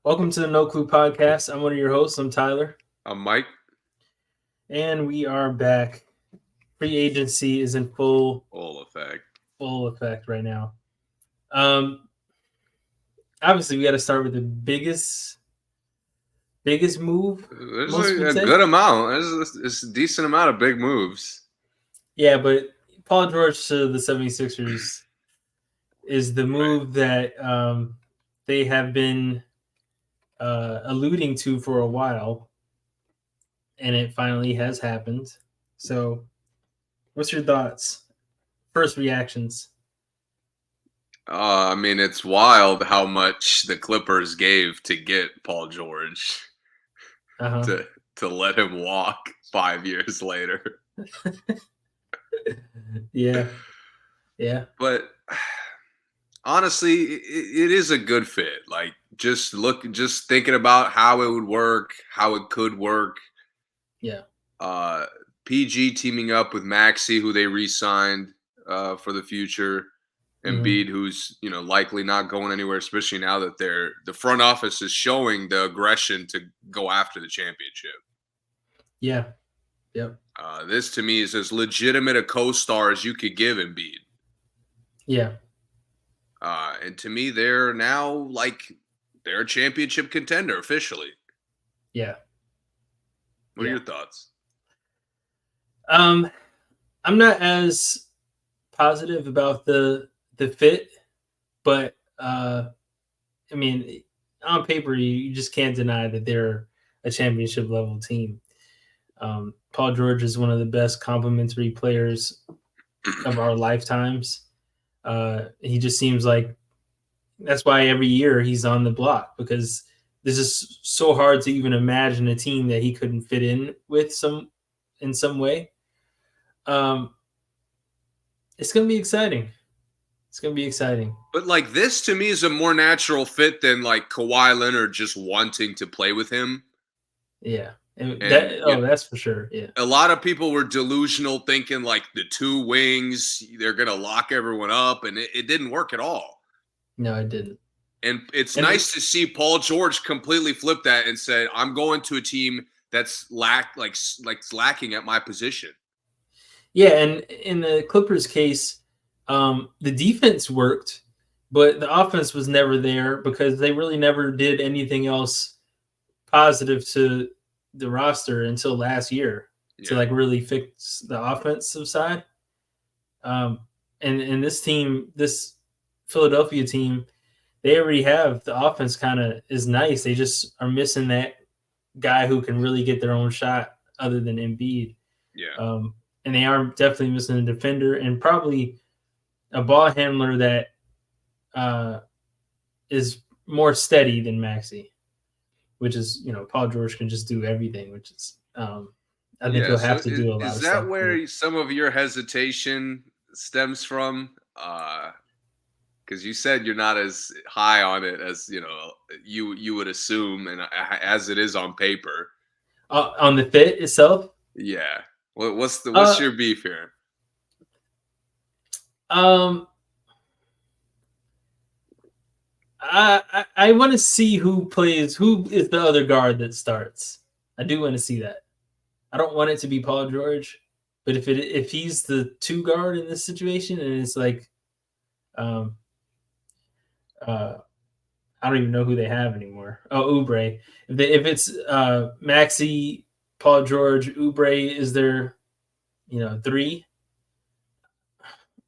Welcome to the No Clue Podcast. I'm one of your hosts. I'm Tyler, I'm Mike. and we are back. Free agency is in Full effect. full effect right now. Um, Obviously, we got to start with the biggest move. There's Most would a say, good amount. There's a decent amount of big moves. yeah, but Paul George to the 76ers is the Right. move that they have been alluding to for a while, and it finally has happened. So, what's your thoughts? First reactions. It's wild how much the Clippers gave to get Paul George Uh huh. to let him walk 5 years later. Yeah. Yeah. But honestly, it is a good fit. Like just thinking about how it would work, how it could work. Yeah. Uh, PG teaming up with Maxi, who they re-signed for the future. Hmm. Embiid, who's likely not going anywhere, especially now that the front office is showing the aggression to go after the championship. Yeah. Yep. This to me is as legitimate a co-star as you could give Embiid. Yeah. And to me, they're a championship contender officially. Yeah. What are Yeah. your thoughts? Um, I'm not as positive about the fit, but I mean, on paper, you just can't deny that they're a championship level team. Paul George is one of the best complementary players of our lifetimes. He just seems like that's why every year he's on the block because this is so hard to even imagine a team that he couldn't fit in with in some way. Um, it's gonna be exciting. It's gonna be exciting. But this to me is a more natural fit than Kawhi Leonard just wanting to play with him. Yeah, and And that's for sure. Yeah, a lot of people were delusional thinking the two wings, they're going to lock everyone up. And it didn't work at all. no, I didn't. And it's And nice to see Paul George completely flip that and said, I'm going to a team that's lacking at my position. yeah, and in the Clippers case, the defense worked, but the offense was never there because they really never did anything else positive to the roster until last year to Yeah. really fix the offensive side. Um, and this team, this Philadelphia team, they already have the offense kind of is nice. They just are missing that guy who can really get their own shot other than Embiid. Yeah. And they are definitely missing a defender and probably a ball handler that is more steady than Maxi, which is, Paul George can just do everything, which is, I think Yeah. he'll So have to do a lot is of that stuff too. where some of your hesitation stems from? Because you said you're not as high on it as you would assume, and as it is on paper. On the fit itself, Yeah. What's uh, your beef here? um, I want to see who is the other guard that starts. I do want to see that. I don't want it to be Paul George, but if he's the two guard in this situation and it's um uh I don't even know who they have anymore. Oh, Oubre. If it's Maxi, Paul George, Oubre is their three.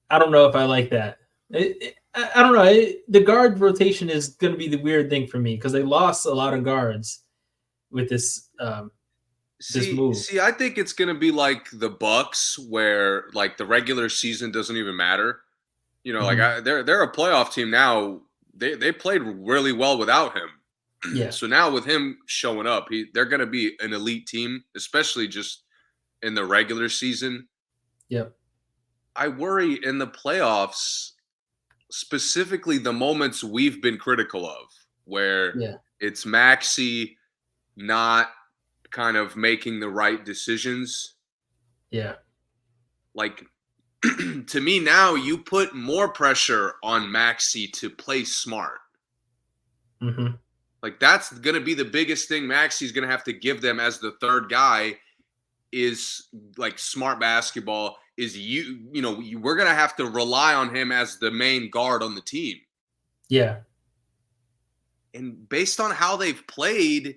I don't know if I like that. I don't know. The guard rotation is going to be the weird thing for me because they lost a lot of guards with this move. See, I think it's gonna be like the Bucks, where the regular season doesn't even matter. Mm-hmm. They're a playoff team now. They played really well without him. Yeah. So now with him showing up, they're gonna be an elite team, especially just in the regular season. Yep. I worry in the playoffs, specifically the moments we've been critical of, where Yeah. it's Maxi not kind of making the right decisions. Yeah. Like to me now, you put more pressure on Maxi to play smart. Mm-hmm. Like that's going to be the biggest thing Maxi's going to have to give them as the third guy is like smart basketball is we're going to have to rely on him as the main guard on the team. Yeah. And based on how they've played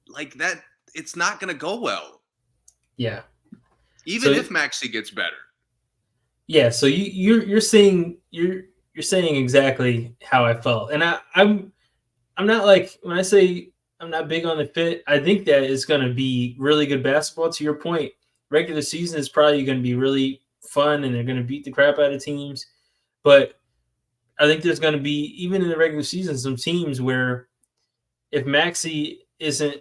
like that, it's not going to go well. Yeah. Even if Maxey gets better. Yeah. So you're saying exactly how I felt. And I'm not like, when I say I'm not big on the fit, I think that it's going to be really good basketball. To your point, regular season is probably going to be really fun and they're going to beat the crap out of teams. But I think there's going to be, even in the regular season, some teams where if Maxey isn't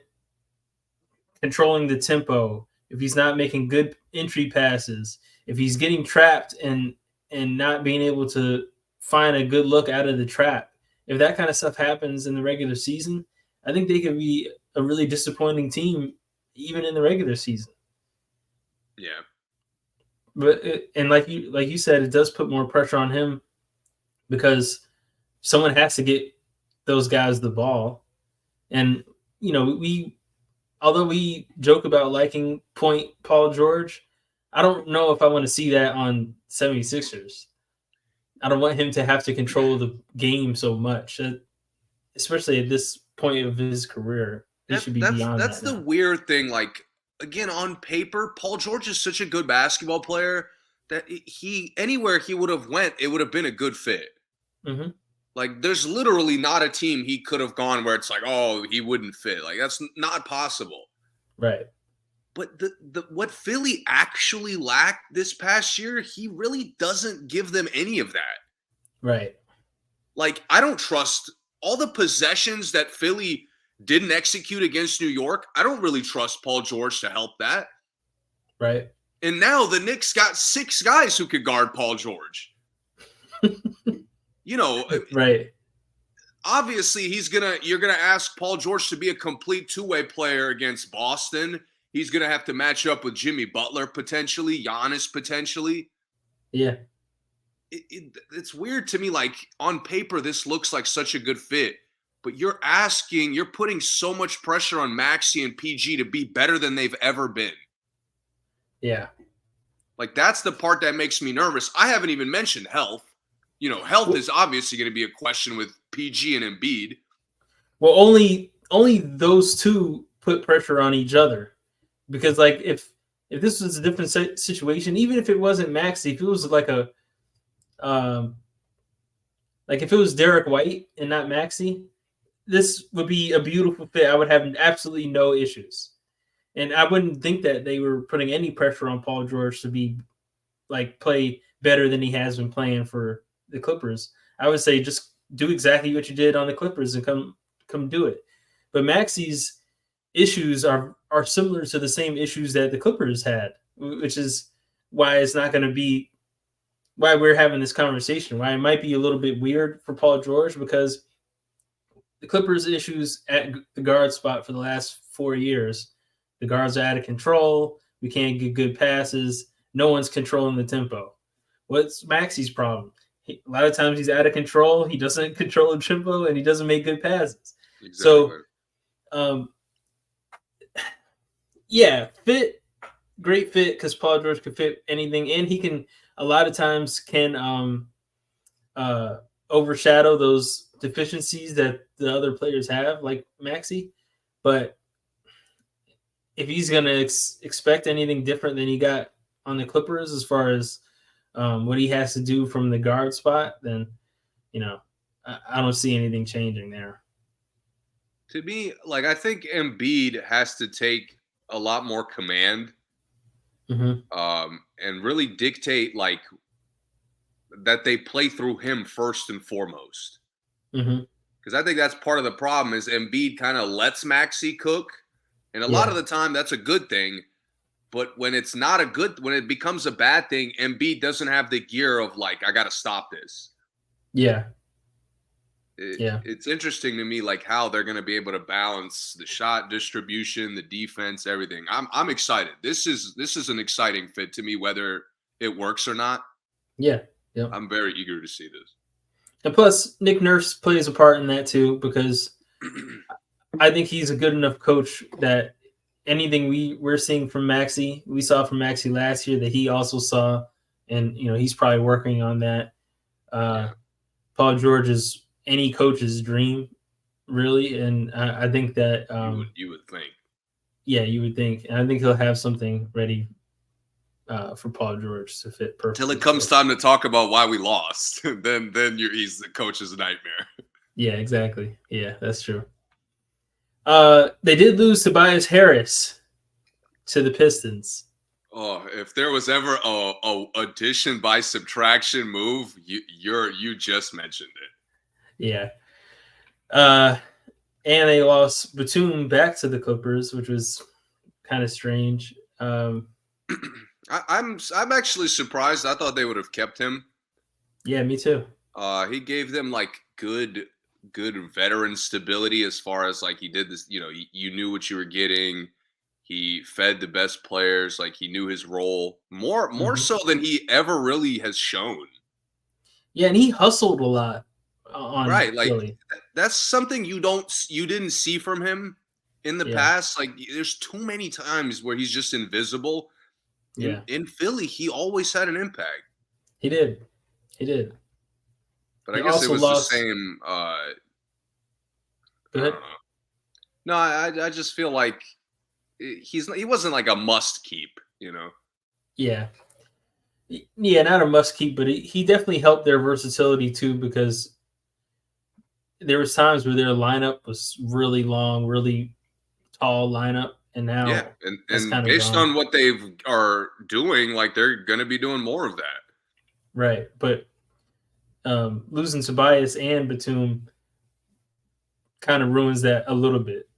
controlling the tempo, if he's not making good entry passes, if he's getting trapped and not being able to find a good look out of the trap, if that kind of stuff happens in the regular season, I think they could be a really disappointing team, even in the regular season. Yeah. But and like you said, it does put more pressure on him because someone has to get those guys the ball. And although we joke about liking point Paul George, I don't know if I want to see that on 76ers. I don't want him to have to control the game so much, especially at this point of his career. He should be beyond that. That's the weird thing. Like, again, on paper, Paul George is such a good basketball player that anywhere he would have went, it would have been a good fit. Mm-hmm. Like, there's literally not a team he could have gone where it's like, oh, he wouldn't fit. Like, that's not possible. Right. But what Philly actually lacked this past year, he really doesn't give them any of that. Right. Like, I don't trust all the possessions that Philly didn't execute against New York. I don't really trust Paul George to help that. Right. And now the Knicks got 6 guys who could guard Paul George. Right. Obviously, you're gonna ask Paul George to be a complete two-way player against Boston. He's gonna have to match up with Jimmy Butler potentially, Giannis potentially. Yeah. It's weird to me. Like, on paper, this looks like such a good fit, but you're putting so much pressure on Maxey and PG to be better than they've ever been. Yeah. Like, that's the part that makes me nervous. I haven't even mentioned health. Health is obviously going to be a question with PG and Embiid. Well, only those two put pressure on each other, because like if this was a different situation, even if it wasn't Maxey, if it was like if it was Derek White and not Maxey, this would be a beautiful fit. I would have absolutely no issues, and I wouldn't think that they were putting any pressure on Paul George to be play better than he has been playing for the Clippers. I would say just do exactly what you did on the Clippers and come do it. But Maxey's issues are similar to the same issues that the Clippers had, which is why it's not going to be why we're having this conversation, why it might be a little bit weird for Paul George, because the Clippers' issues at the guard spot for the last 4 years, the guards are out of control. We can't get good passes. No one's controlling the tempo. What's Maxey's problem? A lot of times he's out of control. He doesn't control the tempo, and he doesn't make good passes. Exactly. So, fit, great fit, because Paul George can fit anything, and he can a lot of times overshadow those deficiencies that the other players have, like Maxey. But if he's going to expect anything different than he got on the Clippers as far as what he has to do from the guard spot, then, I don't see anything changing there. To me, I think Embiid has to take a lot more command, and really dictate that they play through him first and foremost. Because I think that's part of the problem is Embiid kind of lets Maxey cook, and a lot of the time that's a good thing. But when it's not when it becomes a bad thing, Embiid doesn't have the gear of I got to stop this. Yeah. It's interesting to me, how they're going to be able to balance the shot distribution, the defense, everything. I'm excited. This is an exciting fit to me, whether it works or not. Yeah. I'm very eager to see this. And plus, Nick Nurse plays a part in that too, because I think he's a good enough coach that anything we're seeing from Maxey, we saw from Maxey last year that he also saw, and he's probably working on that. Yeah. Paul George is any coach's dream, really, and I think that You would think. yeah, you would think, and I think he'll have something ready for Paul George to fit perfectly. Till it comes time to talk about why we lost, then he's the coach's nightmare. Yeah, exactly. Yeah, that's true. They did lose Tobias Harris to the Pistons. Oh, if there was ever a addition by subtraction move, you just mentioned it. Yeah. And they lost Batum back to the Clippers, which was kind of strange. I'm actually surprised. I thought they would have kept him. Yeah, me too. He gave them like good veteran stability as far as like he did this. You knew what you were getting. He fed the best players. Like he knew his role more so than he ever really has shown. Yeah, and he hustled a lot on right. Like Philly. that's something you didn't see from him in the past. Like there's too many times where he's just invisible. In Philly, he always had an impact. He did. But I guess it was the same. Go ahead. No, I just feel like he wasn't like a must keep, Yeah, not a must keep, but he definitely helped their versatility too, because there was times where their lineup was really long, really tall lineup, and now and based on what they are doing, like they're going to be doing more of that. Right, but losing Tobias and Batum kind of ruins that a little bit.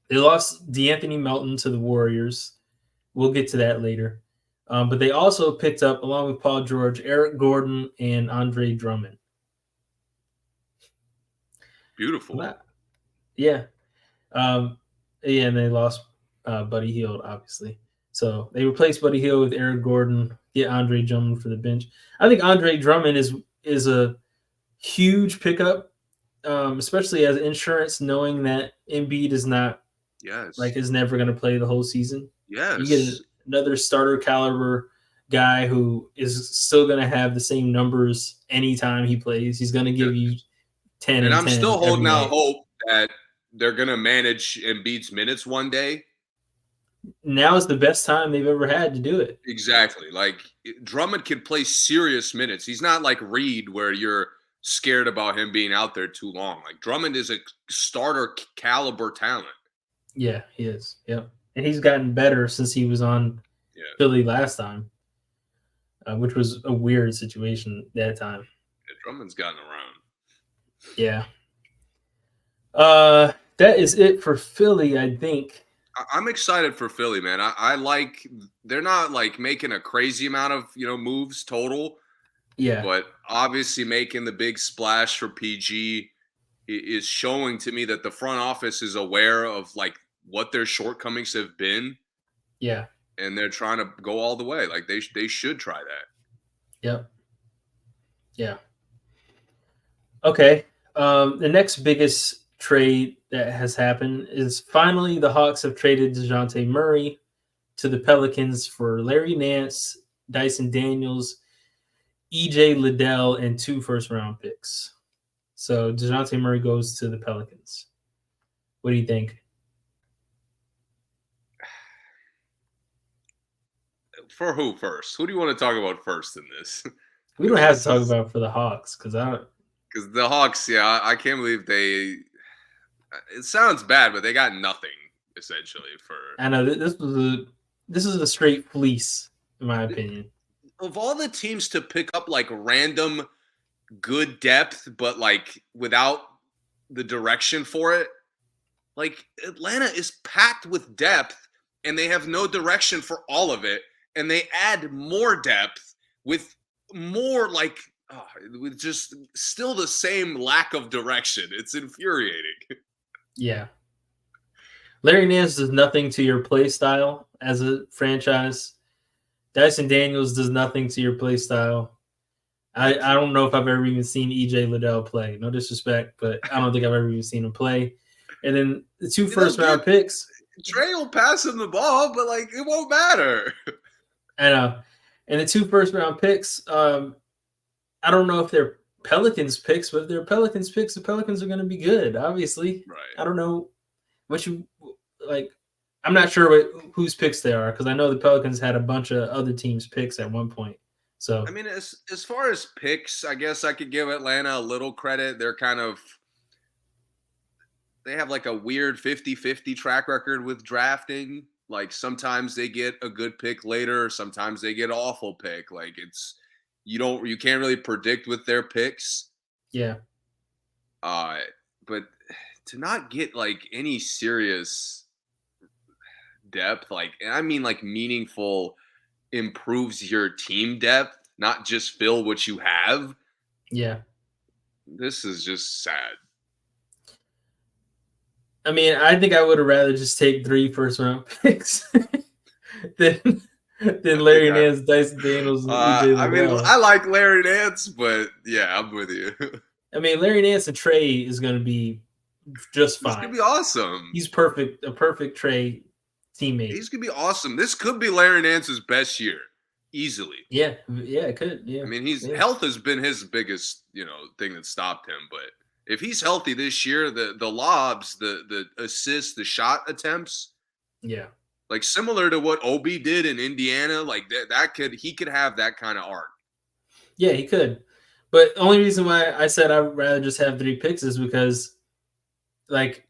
They lost DeAnthony Melton to the Warriors. We'll get to that later. But they also picked up, along with Paul George, Eric Gordon and Andre Drummond. Beautiful. Yeah. And they lost Buddy Hield, obviously. So they replaced Buddy Hield with Eric Gordon, get Andre Drummond for the bench. I think Andre Drummond is a huge pickup, especially as insurance, knowing that Embiid is not is never going to play the whole season. Yes. You get another starter caliber guy who is still going to have the same numbers anytime he plays. He's going to give you 10 and I'm 10 still holding out hope that they're going to manage Embiid's minutes one day. Now is the best time they've ever had to do it. Exactly. Like Drummond can play serious minutes. He's not like Reed where you're scared about him being out there too long. Like Drummond is a starter caliber talent. Yeah, he is. Yep. And he's gotten better since he was on Philly last time, which was a weird situation that time. Yeah, Drummond's gotten around. Yeah. That is it for Philly, I think. I'm excited for Philly, man. I like they're not like making a crazy amount of moves total. Yeah. But obviously making the big splash for PG is showing to me that the front office is aware of like what their shortcomings have been. Yeah. And they're trying to go all the way. Like they should try that. Yep. Yeah. Okay. The next biggest trade that has happened is finally the Hawks have traded Dejounte Murray to the Pelicans for Larry Nance, Dyson Daniels, EJ Liddell, and 2 first-round picks. So Dejounte Murray goes to the Pelicans. What do you think? For who first? Who do you want to talk about first in this? We don't have to talk about for the Hawks because the Hawks, I can't believe they. It sounds bad, but they got nothing essentially for. I know this is a straight fleece, in my opinion. Of all the teams to pick up like random good depth, but like without the direction for it, like Atlanta is packed with depth and they have no direction for all of it. And they add more depth with more with just still the same lack of direction. It's infuriating. Yeah. Larry Nance does nothing to your play style as a franchise. Dyson Daniels does nothing to your play style. I don't know if I've ever even seen EJ Liddell play. No disrespect, but I don't think I've ever even seen him play. And then the 2 first round picks. Trey will pass him the ball, but like it won't matter. I know. And the 2 first round picks, I don't know if they're Pelicans picks, but if they're Pelicans picks, the Pelicans are going to be good, obviously. Right. I don't know what you like. I'm not sure whose picks they are because I know the Pelicans had a bunch of other teams' picks at one point. So I mean, as far as picks, I guess I could give Atlanta a little credit. They have like a weird 50-50 track record with drafting. Like sometimes they get a good pick later, sometimes they get an awful pick. Like you can't really predict with their picks. yeah. But to not get like any serious depth, like, and I mean like meaningful improves your team depth, not just fill what you have. Yeah. This is just sad. I mean, I think I would have rather just take 3 first round picks than Larry Nance, Dyson Daniels, and EJ Liddell. I mean, I like Larry Nance, but yeah, I'm with you. I mean, Larry Nance and Trey is going to be just fine. This could be awesome. He's perfect, a perfect Trey teammate. He's going to be awesome. This could be Larry Nance's best year, easily. Yeah, it could. Yeah. I mean, health has been his biggest, thing that stopped him. But if he's healthy this year, the lobs, the assists, the shot attempts, yeah, like similar to what Obi did in Indiana, like he could have that kind of arc. Yeah, he could. But the only reason why I said I'd rather just have 3 picks is because, like,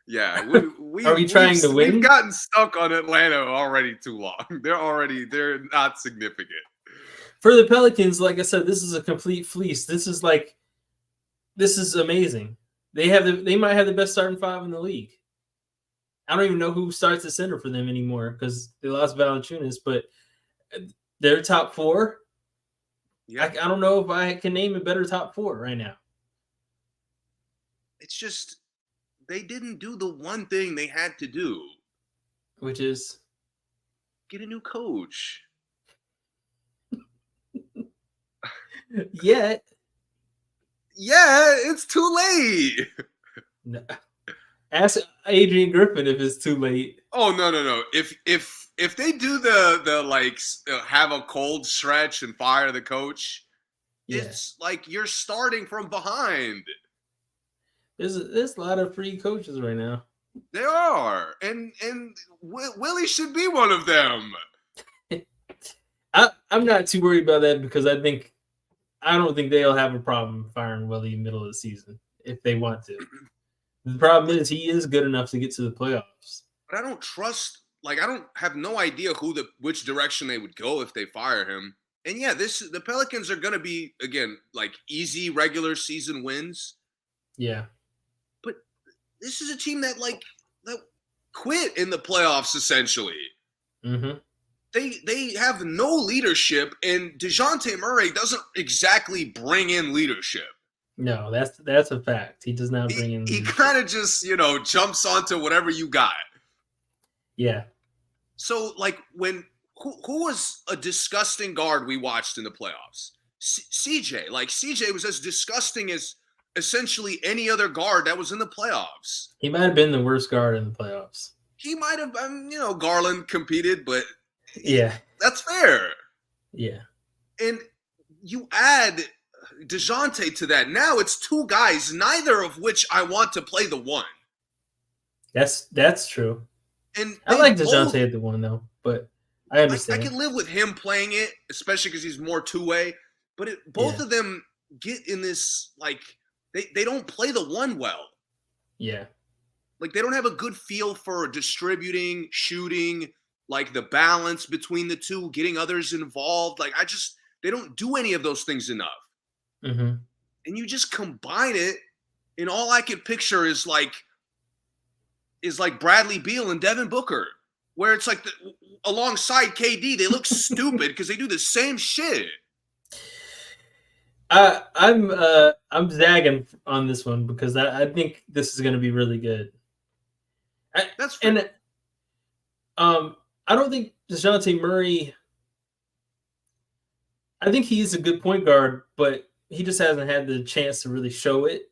yeah. Are we trying to win? We've gotten stuck on Atlanta already too long. They're not significant. For the Pelicans, like I said, this is a complete fleece. This is amazing. They might have the best starting 5 in the league. I don't even know who starts the center for them anymore because they lost Valanciunas, but they're top 4. Yeah. I don't know if I can name a better top 4 right now. It's just they didn't do the one thing they had to do, which is get a new coach. Yeah, it's too late. No. Ask Adrian Griffin if it's too late. Oh no! If they do the like have a cold stretch and fire the coach, it's like you're starting from behind. There's a lot of free coaches right now. There are, and Willie should be one of them. I'm not too worried about that because I don't think they'll have a problem firing Willie in the middle of the season if they want to. The problem is he is good enough to get to the playoffs. But I don't trust. Like I don't have no idea which direction they would go if they fire him. And yeah, the Pelicans are gonna be again like easy regular season wins. Yeah. But this is a team that quit in the playoffs essentially. Mm-hmm. They have no leadership, and Dejounte Murray doesn't exactly bring in leadership. No, that's a fact. He does not bring in. He kind of just jumps onto whatever you got. Yeah. So like who was a disgusting guard we watched in the playoffs? CJ. Like CJ was as disgusting as essentially any other guard that was in the playoffs. He might have been the worst guard in the playoffs. He might have, Garland competed, but yeah, that's fair. Yeah. And you add Dejounte to that. Now it's 2 guys, neither of which I want to play the 1. That's true. And I like Dejounte at the 1 though, but I understand. I can live with him playing it, especially because he's more 2-way. But both of them get in this they don't play the 1 well. Yeah. Like they don't have a good feel for distributing, shooting, like the balance between the 2, getting others involved. Like they don't do any of those things enough. Mm-hmm. And you just combine it, and all I can picture is like Bradley Beal and Devin Booker, where it's like alongside KD, they look stupid because they do the same shit. I'm zagging on this one because I think this is going to be really good. That's fair. And I don't think Dejounte Murray. I think he's a good point guard, but he just hasn't had the chance to really show it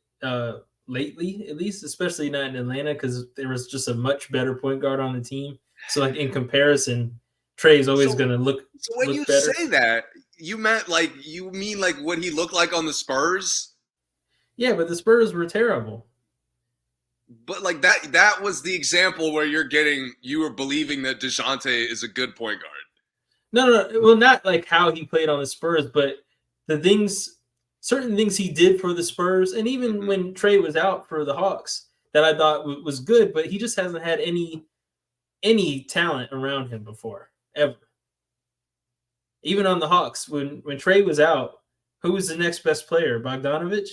lately, at least, especially not in Atlanta, because there was just a much better point guard on the team. So, like in comparison, Trey's always So going to so when you look better. say that, you mean like what he looked like on the Spurs? Yeah, but the Spurs were terrible. But like that was the example where you were believing that Dejounte is a good point guard. No. Well, not like how he played on the Spurs, but the things, certain things he did for the Spurs, and even when Trey was out for the Hawks, that I thought was good. But he just hasn't had any talent around him before, ever. Even on the Hawks, when Trey was out, who was the next best player? Bogdanovich?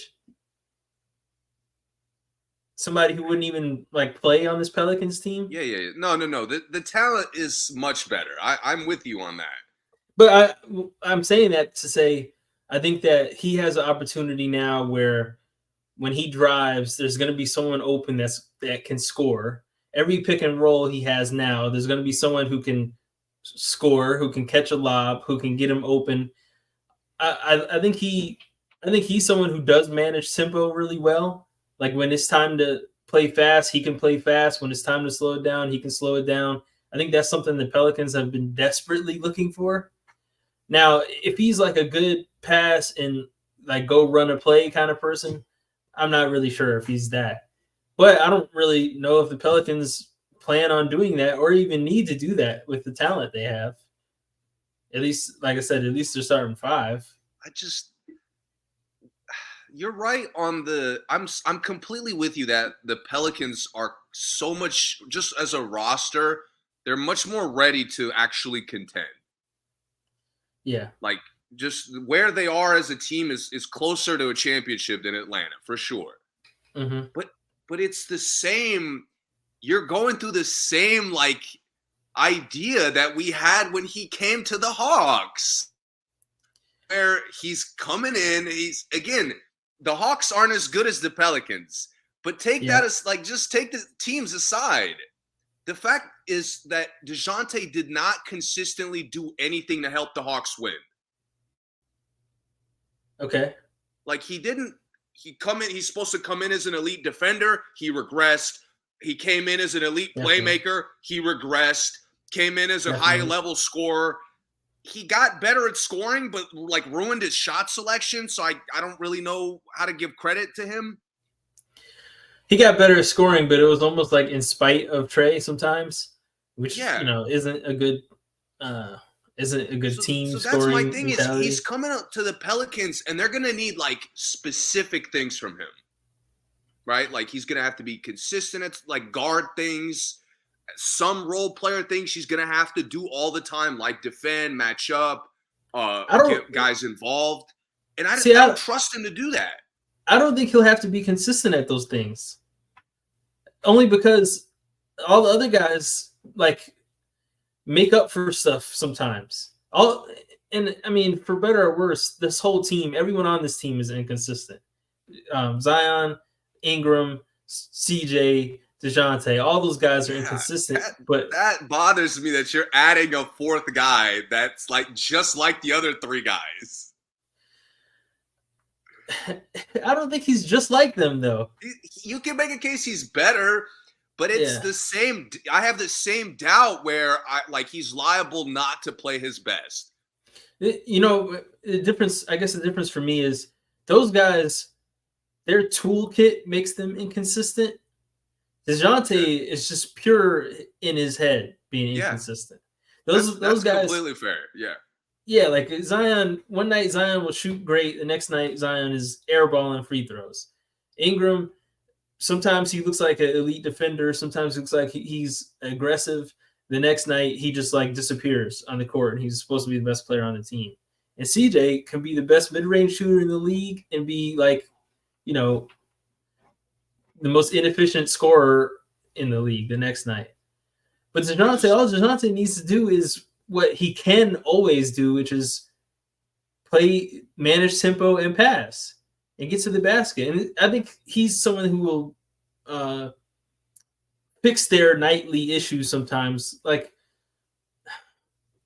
Somebody who wouldn't even like play on this Pelicans team. Yeah. No. The talent is much better. I'm with you on that. But I'm saying that to say I think that he has an opportunity now where when he drives, there's going to be someone open that can score. Every pick and roll he has now, there's going to be someone who can score, who can catch a lob, who can get him open. I think he's someone who does manage tempo really well. Like when it's time to play fast, he can play fast. When it's time to slow it down, he can slow it down. I think that's something the Pelicans have been desperately looking for. Now, if he's like a good pass and like go run a play kind of person, I'm not really sure if he's that. But I don't really know if the Pelicans plan on doing that or even need to do that with the talent they have. At least, like I said, at least they're starting five. You're right on I'm completely with you that the Pelicans are so much, just as a roster, they're much more ready to actually contend. Yeah. Like just where they are as a team is closer to a championship than Atlanta for sure. Mm-hmm. But it's the same. You're going through the same like idea that we had when he came to the Hawks, where he's coming in. He's again, the Hawks aren't as good as the Pelicans, but that as like just take the teams aside. The fact is that Dejounte did not consistently do anything to help the Hawks win. Okay. Like he didn't. He's supposed to come in as an elite defender. He regressed. He came in as an elite playmaker. He regressed. Came in as a high-level scorer. He got better at scoring, but like ruined his shot selection. So I don't really know how to give credit to him. He got better at scoring, but it was almost like in spite of Trey sometimes, which isn't a good team. So that's my thing mentality. Is he's coming up to the Pelicans, and they're gonna need like specific things from him, right? Like he's gonna have to be consistent at like guard things, some role player things he's gonna have to do all the time, like defend, match up, get guys involved. And I don't trust him to do that. I don't think he'll have to be consistent at those things. Only because all the other guys like make up for stuff sometimes. And I mean, for better or worse, this whole team, everyone on this team is inconsistent. Zion, Ingram, CJ, Dejounte, all those guys are inconsistent. But that bothers me that you're adding a fourth guy that's like just like the other three guys. I don't think he's just like them, though. You can make a case he's better, but it's the same. I have the same doubt where he's liable not to play his best. You know, the difference for me is those guys, their toolkit makes them inconsistent. Dejounte is just pure in his head being inconsistent. Those guys completely fair. Yeah. Yeah, like Zion, one night Zion will shoot great. The next night Zion is airballing free throws. Ingram, sometimes he looks like an elite defender. Sometimes he looks like he's aggressive. The next night he just like disappears on the court and he's supposed to be the best player on the team. And CJ can be the best mid-range shooter in the league and be like, the most inefficient scorer in the league the next night. But Dejounte, all Dejounte needs to do is what he can always do, which is play, manage tempo, and pass, and get to the basket. And I think he's someone who will fix their nightly issues sometimes. Like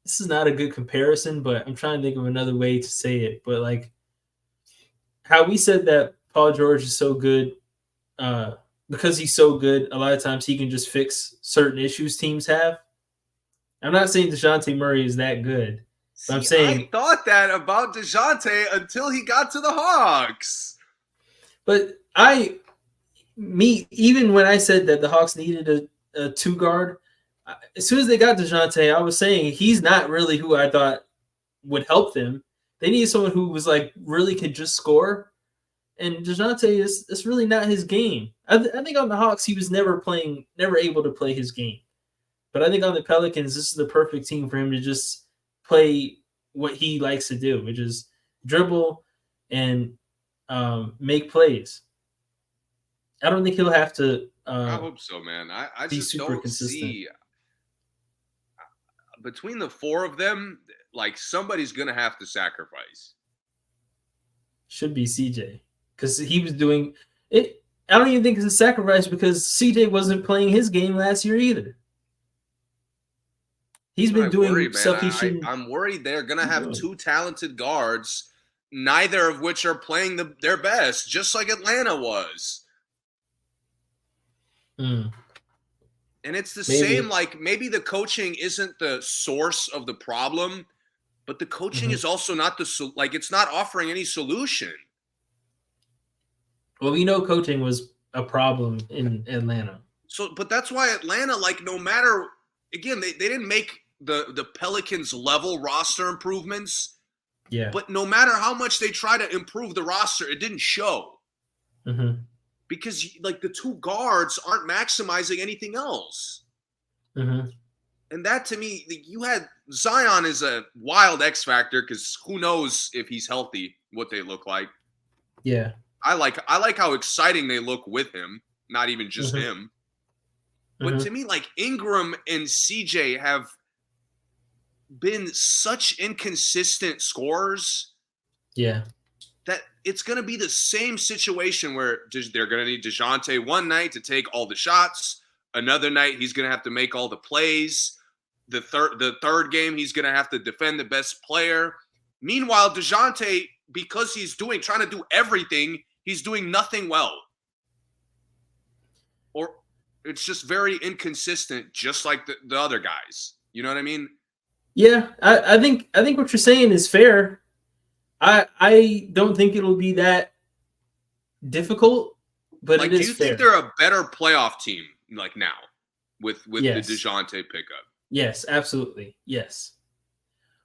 this is not a good comparison, but I'm trying to think of another way to say it. But like how we said that Paul George is so good, uh, because he's so good, a lot of times he can just fix certain issues teams have. I'm not saying Dejounte Murray is that good, but I'm See, I saying, thought that about Dejounte until he got to the Hawks. but even when I said that the Hawks needed a two guard, as soon as they got Dejounte, I was saying he's not really who I thought would help them. They needed someone who was like really could just score, and Dejounte is that's really not his game. I think on the Hawks he was never able to play his game. But I think on the Pelicans, this is the perfect team for him to just play what he likes to do, which is dribble and make plays. I don't think he'll have to I hope so, man. I be just super don't consistent. see between the four of them, like somebody's gonna have to sacrifice. Should be CJ because he was doing it. I don't even think it's a sacrifice because CJ wasn't playing his game last year either. He's That's what been I worry, doing man. stuff he shouldn't I'm worried they're gonna be have doing. two talented guards, neither of which are playing their best, just like Atlanta was. Mm, And it's the same, maybe. like maybe the coaching isn't the source of the problem, but the coaching Mm-hmm. is also not like it's not offering any solution. Well, we know coaching was a problem in Atlanta. So, but that's why Atlanta, like, no matter again, they didn't make the Pelicans level roster improvements, Yeah. but no matter how much they try to improve the roster, it didn't show Mm-hmm. because like the two guards aren't maximizing anything else. Mm-hmm. And that to me, you had Zion is a wild X factor because who knows if he's healthy, what they look like. Yeah. I like how exciting they look with him, not even just Mm-hmm. him. But to Mm-hmm. me, like Ingram and CJ have been such inconsistent scorers Yeah. that it's going to be the same situation where they're going to need Dejounte one night to take all the shots. Another night, he's going to have to make all the plays. The third game, he's going to have to defend the best player. Meanwhile, Dejounte, because he's trying to do everything, he's doing nothing well. Or it's just very inconsistent, just like the other guys. You know what I mean? Yeah. I think what you're saying is fair. I don't think it'll be that difficult, but it Like, do is you think fair. they're a better playoff team like now with the Yes. Dejounte pickup? Yes, absolutely. Yes.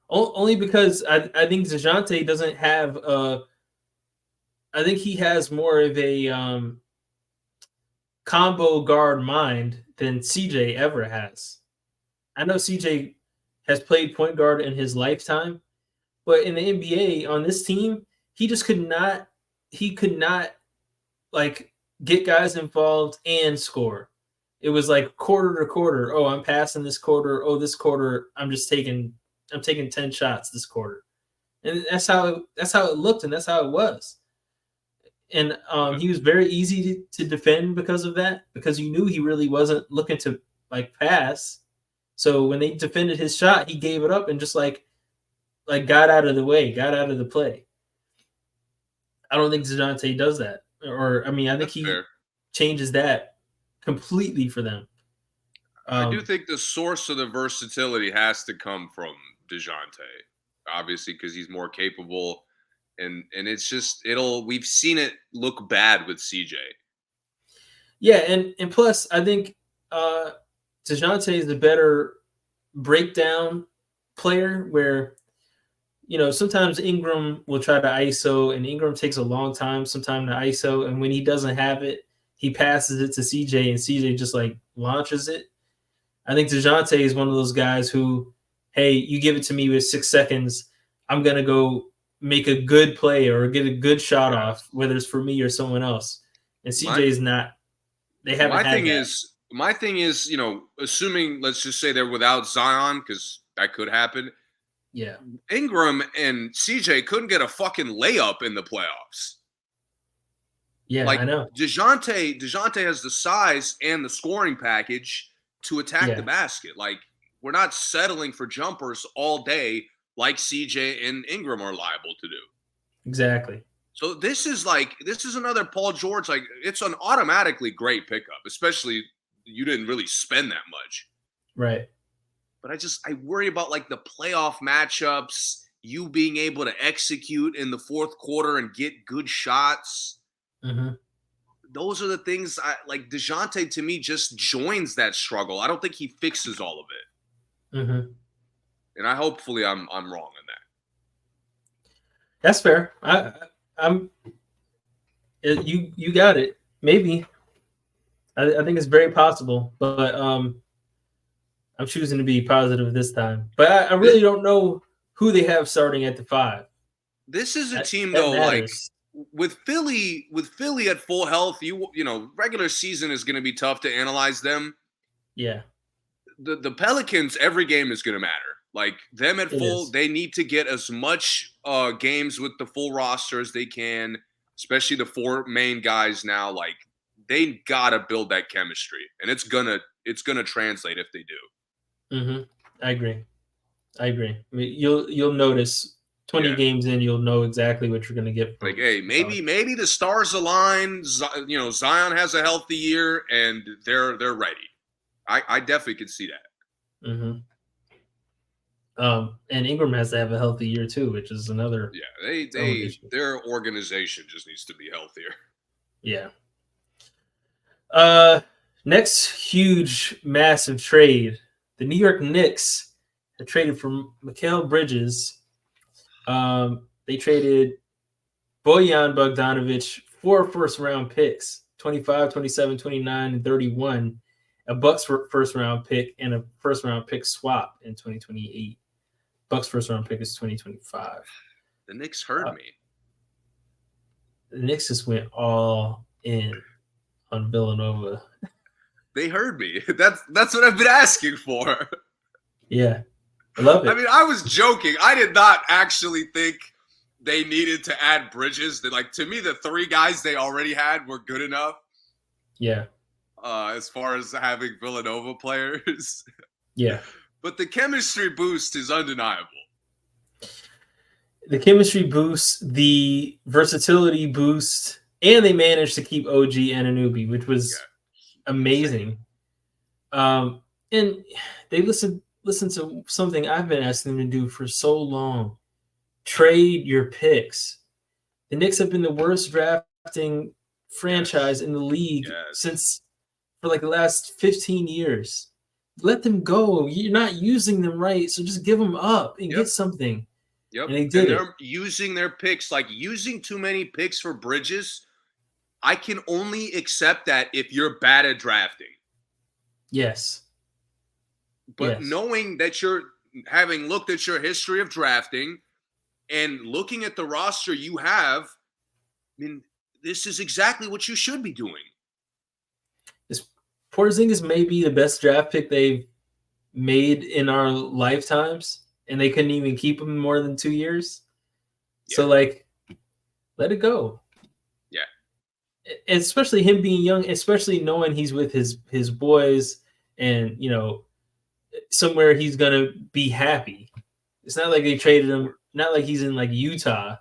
Only because I think Dejounte doesn't have I think he has more of a combo guard mind than CJ ever has. I know CJ has played point guard in his lifetime, but in the NBA on this team, he just could not like get guys involved and score. It was like quarter to quarter. Oh, I'm passing this quarter. Oh, this quarter I'm taking 10 shots this quarter. And that's how it looked and that's how it was. And Okay. he was very easy to defend because of that, because you knew he really wasn't looking to like pass. So when they defended his shot, he gave it up and just like got out of the way, got out of the play. I don't think Dejounte does that, or I mean, I think That's he fair. changes that completely for them. I do Um, think the source of the versatility has to come from Dejounte, obviously, because he's more capable. And it's just we've seen it look bad with CJ. yeah, and plus, I think uh, Dejounte is the better breakdown player. Where sometimes Ingram will try to ISO, and Ingram takes a long time sometimes to ISO, and when he doesn't have it, he passes it to CJ, and CJ just like launches it. I think Dejounte is one of those guys who, hey, you give it to me with 6 seconds, I'm gonna go make a good play or get a good shot off, Yes. whether it's for me or someone else. And My CJ is not. They haven't my had thing that. is my thing is, assuming let's just say they're without Zion, because that could happen. Yeah, Ingram and CJ couldn't get a fucking layup in the playoffs. yeah, Like I know. Dejounte has the size and the scoring package to attack the Yeah, basket. Like we're not settling for jumpers all day like CJ and Ingram are liable to do. Exactly. So this is another Paul George. Like, it's an automatically great pickup, especially you didn't really spend that much. Right. But I worry about like the playoff matchups, you being able to execute in the fourth quarter and get good shots. Mm-hmm. Those are the things like Dejounte to me just joins that struggle. I don't think he fixes all of it. Mm-hmm. And hopefully I'm wrong on that. That's fair. You got it. Maybe. I think it's very possible, but I'm choosing to be positive this time. But I really don't know who they have starting at the 5. This is a team though, matters. like with Philly at full health, you know, regular season is going to be tough to analyze them. Yeah. The Pelicans, every game is going to matter. Like them at full, they need to get as much games with the full roster as they can, especially the 4 main guys now. Like, they gotta build that chemistry, and it's gonna translate if they do. Mm-hmm. I agree. I mean, you'll notice 20 games in, you'll know exactly what you're gonna get. Like, hey, maybe the stars align. You know, Zion has a healthy year, and they're ready. I definitely could see that. Mm-hmm. And Ingram has to have a healthy year too, which is another. Yeah, their organization just needs to be healthier. Yeah. Next huge, massive trade. The New York Knicks have traded for Mikal Bridges. They traded Bojan Bogdanovic 4 first-round picks, 25, 27, 29, and 31, a Bucks first-round pick, and a first-round pick swap in 2028. Bucks first-round pick is 2025. The Knicks heard me. The Knicks just went all in on Villanova. They heard me. That's what I've been asking for. Yeah, I love it. I mean, I was joking. I did not actually think they needed to add Bridges. Like, to me, the 3 guys they already had were good enough. Yeah. As far as having Villanova players. Yeah. But the chemistry boost is undeniable. The chemistry boost, the versatility boost, and they managed to keep OG Anunoby, which was amazing. And they listen to something I've been asking them to do for so long. Trade your picks. The Knicks have been the worst drafting franchise in the league since for like the last 15 years. Let them go. You're not using them right, so just give them up and get something. Yep. And they did they're using their picks. Like, using too many picks for Bridges, I can only accept that if you're bad at drafting. Yes. But knowing that having looked at your history of drafting and looking at the roster you have, I mean, this is exactly what you should be doing. Porzingis may be the best draft pick they've made in our lifetimes, and they couldn't even keep him more than 2 years. Yeah. So, like, let it go. Yeah. Especially him being young, especially knowing he's with his boys and, you know, somewhere he's going to be happy. It's not like they traded him, not like he's in, like, Utah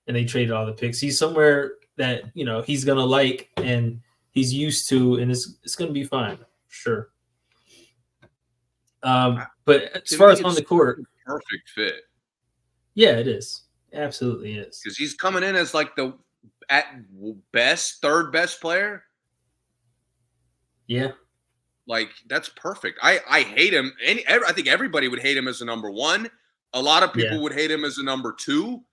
and they traded all the picks. He's somewhere that, you know, he's going to like and he's used to, and it's going to be fine. Sure. But as far as on the court, perfect fit. Yeah, it is. Absolutely is. Because he's coming in as like the at best third best player. Yeah. Like, that's perfect. I hate him. I think everybody would hate him as a number 1. A lot of people would hate him as a number 2.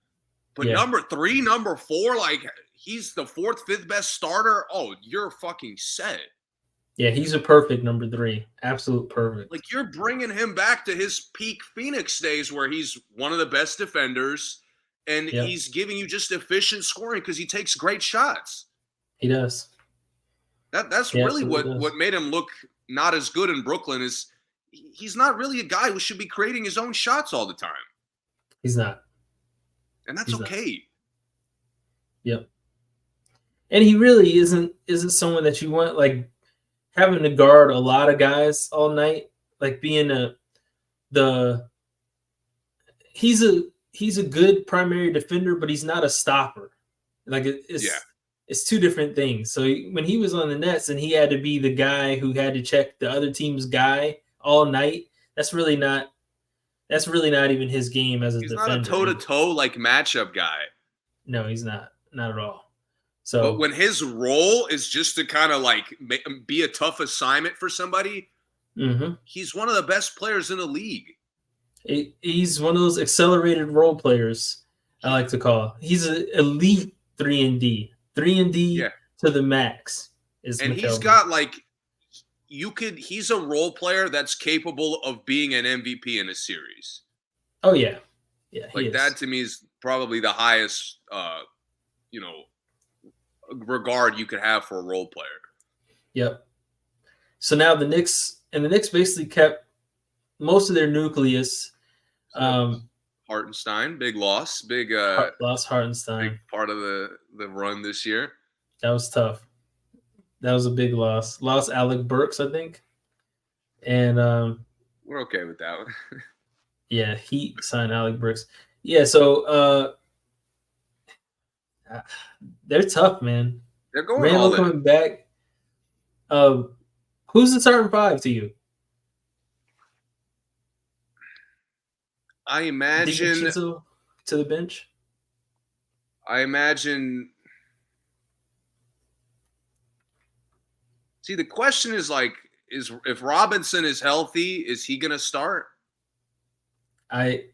But number 3, number 4, like, he's the 4th, 5th best starter. Oh, you're fucking set. Yeah, he's a perfect number 3. Absolute perfect. Like, you're bringing him back to his peak Phoenix days where he's one of the best defenders, and he's giving you just efficient scoring because he takes great shots. He does. That's really what made him look not as good in Brooklyn. Is he's not really a guy who should be creating his own shots all the time. He's not. And that's okay. Yep. And he really isn't someone that you want, like, having to guard a lot of guys all night, like being a the he's a good primary defender, but he's not a stopper. Like it's two different things. So when he was on the Nets and he had to be the guy who had to check the other team's guy all night, that's really not even his game as a He's defender. not a toe-to-toe like matchup guy. No, he's not at all. But So when his role is just to kind of like be a tough assignment for somebody, he's one of the best players in the league. he's one of those accelerated role players I like to call. He's an elite 3-and-D. 3-and-D to the max. And he's got like he's a role player that's capable of being an MVP in a series. Oh yeah. Yeah. Like that to me is probably the highest regard you could have for a role player. Yep. So now the Knicks basically kept most of their nucleus. Hartenstein, big loss, lost Hartenstein. Big part of the run this year. That was tough. That was a big loss. Lost Alec Burks, I think. And we're okay with that one. Yeah, Heat signed Alec Burks. Yeah, so they're tough, man. They're going Randall all in. coming back. Who's the starting five to you? I imagine to the bench. I imagine. See, the question is like, if Robinson is healthy, is he going to start? I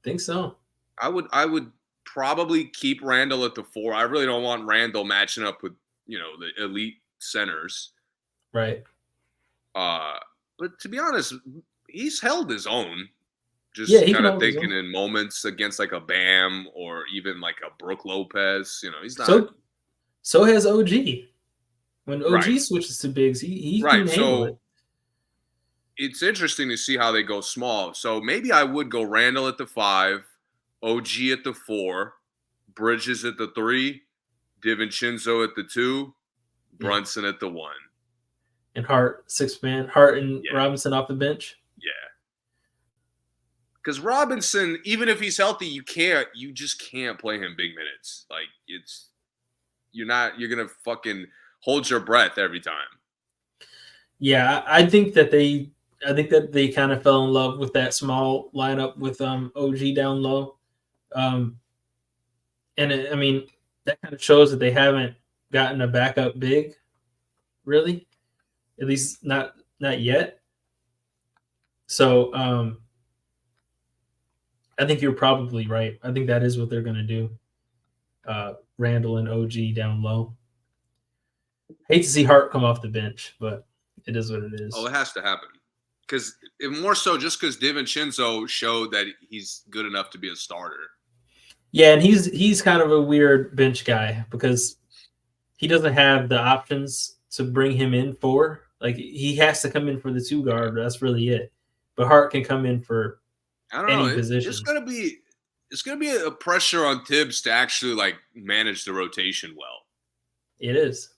think so. I would probably keep Randall at the 4. I really don't want Randall matching up with the elite centers. Right. But to be honest, he's held his own. Just kind of thinking in moments against like a Bam or even like a Brook Lopez. He's not. So has OG. When OG switches to bigs, he can handle it. It's interesting to see how they go small. So maybe I would go Randall at the 5, OG at the 4, Bridges at the 3, DiVincenzo at the 2, Brunson at the 1. And Hart, 6-man. Hart and Robinson off the bench. Yeah. Because Robinson, even if he's healthy, you just can't play him big minutes. Like you're gonna fucking hold your breath every time. Yeah, I think that they kind of fell in love with that small lineup with OG down low, and that kind of shows that they haven't gotten a backup big, really, at least not yet. So I think you're probably right. I think that is what they're going to do. Randall and OG down low. Hate to see Hart come off the bench, but it is what it is. Oh, it has to happen. Because more so just because DiVincenzo showed that he's good enough to be a starter. Yeah, and he's kind of a weird bench guy because he doesn't have the options to bring him in for. Like, he has to come in for the 2 guard. That's really it. But Hart can come in for any position. It's gonna be a pressure on Tibbs to actually like manage the rotation well. It is.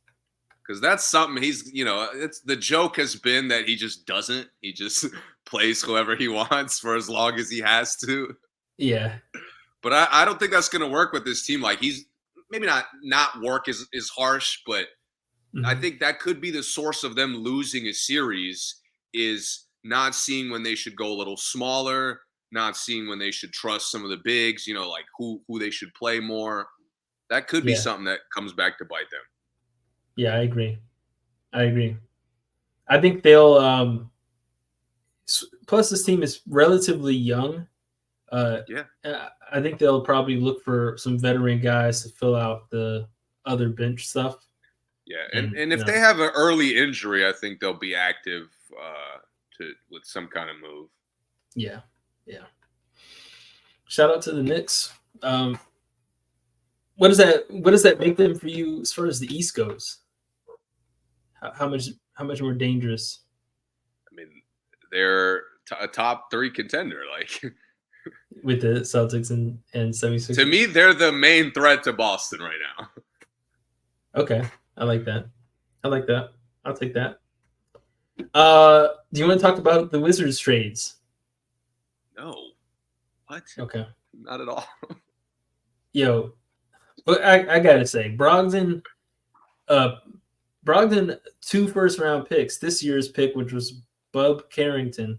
Because that's something it's the joke has been that he just doesn't. He just plays whoever he wants for as long as he has to. Yeah. But I don't think that's going to work with this team. Like, he's maybe not work is harsh, but I think that could be the source of them losing a series is not seeing when they should go a little smaller, not seeing when they should trust some of the bigs, like who they should play more. That could be something that comes back to bite them. Yeah, I agree. I think they'll plus this team is relatively young. I think they'll probably look for some veteran guys to fill out the other bench stuff. Yeah, and if they have an early injury, I think they'll be active with some kind of move. Yeah. Shout out to the Knicks. What does that make them for you as far as the East goes? How much more dangerous? I mean, they're a top 3 contender, like with the Celtics and 76ers. To me, they're the main threat to Boston right now. Okay, I like that. I'll take that. Do you want to talk about the Wizards trades? No. What? Okay. Not at all. Yo, but I gotta say, uh, Brogdon, 2 first-round picks. This year's pick, which was Bub Carrington,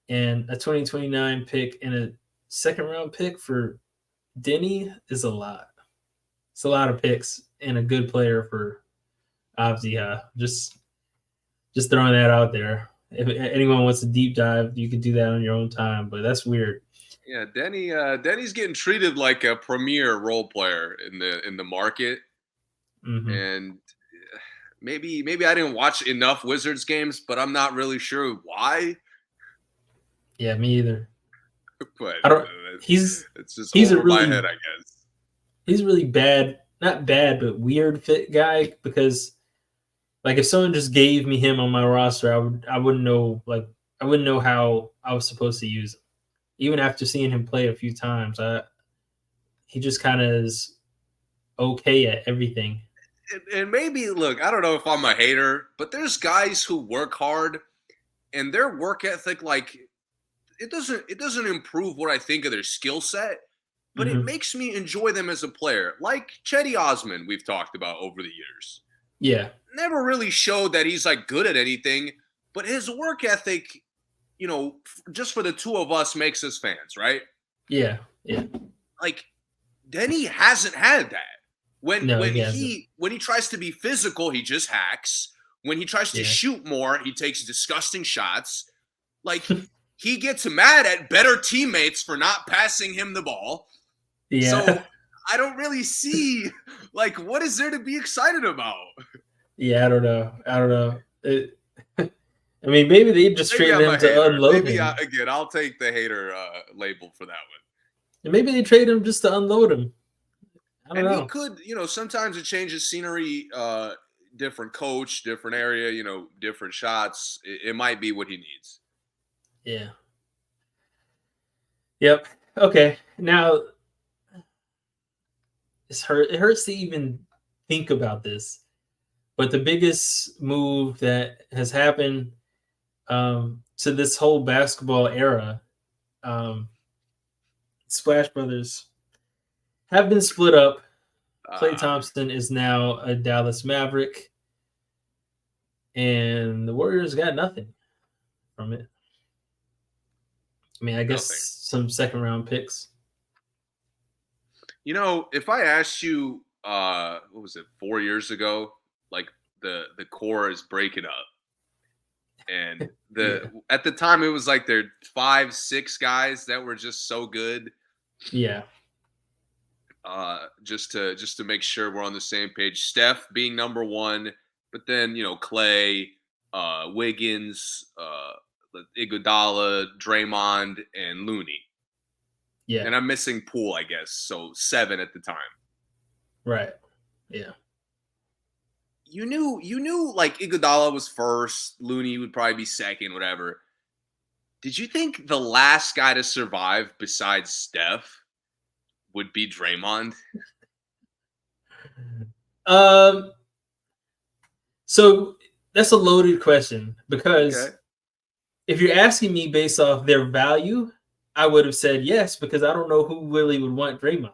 and a 2029 pick and a second-round pick for Denny is a lot. It's a lot of picks and a good player for Avdia. Just throwing that out there. If anyone wants to deep dive, you can do that on your own time. But that's weird. Yeah, Denny's getting treated like a premier role player in the market, Hmm. and maybe I didn't watch enough Wizards games, but I'm not really sure why. Yeah, me either. But I don't. He's it's just he's a over my really head, I guess. he's a really bad, not bad, but weird fit guy because like if someone just gave me him on my roster, I wouldn't know I wouldn't know how I was supposed to use him. Even after seeing him play a few times, he just kind of is okay at everything. And maybe look, I don't know if I'm a hater, but there's guys who work hard and their work ethic, like it doesn't improve what I think of their skill set, but it Hmm. makes me enjoy them as a player. Like Chetty Osman, we've talked about over the years. Yeah, Never really showed that he's like good at anything, but his work ethic, just for the two of us makes us fans, right? yeah, yeah. Like Denny hasn't had that. When No, when he hasn't. he when he tries to be physical, he just hacks. When he tries to Yeah, shoot more, he takes disgusting shots. Like he gets mad at better teammates for not passing him the ball. yeah, So I don't really see like what is there to be excited about? yeah. I don't know. I don't know. I mean, maybe they just Maybe traded I'm him a to hater. unload Maybe him. again, I'll take the hater label for that one. And maybe they traded him just to unload him. I don't And he know. could, sometimes it changes scenery, different coach, different area, different shots. It might be what he needs. Yeah. Yep. Okay. Now it hurts to even think about this. But the biggest move that has happened to this whole basketball era, um, Splash Brothers have been split up. Klay Uh, Thompson is now a Dallas Maverick, and the Warriors got nothing from it. I mean, I guess Nothing. some second round picks. If I asked you, what was it, 4 years ago, like the core is breaking up, and the Yeah. at the time it was like there 5, 6 guys that were just so good. Yeah. Just to make sure we're on the same page. Steph being number one, but then Clay, Wiggins, Iguodala, Draymond, and Looney, Yeah. and I'm missing Poole, I guess. So 7 at the time. Right. Yeah. You knew like Iguodala was first, Looney would probably be second, whatever. Did you think the last guy to survive besides Steph would be Draymond? Um. So that's a loaded question Okay. because if you're asking me based off their value, I would have said yes because I don't know who really would want Draymond.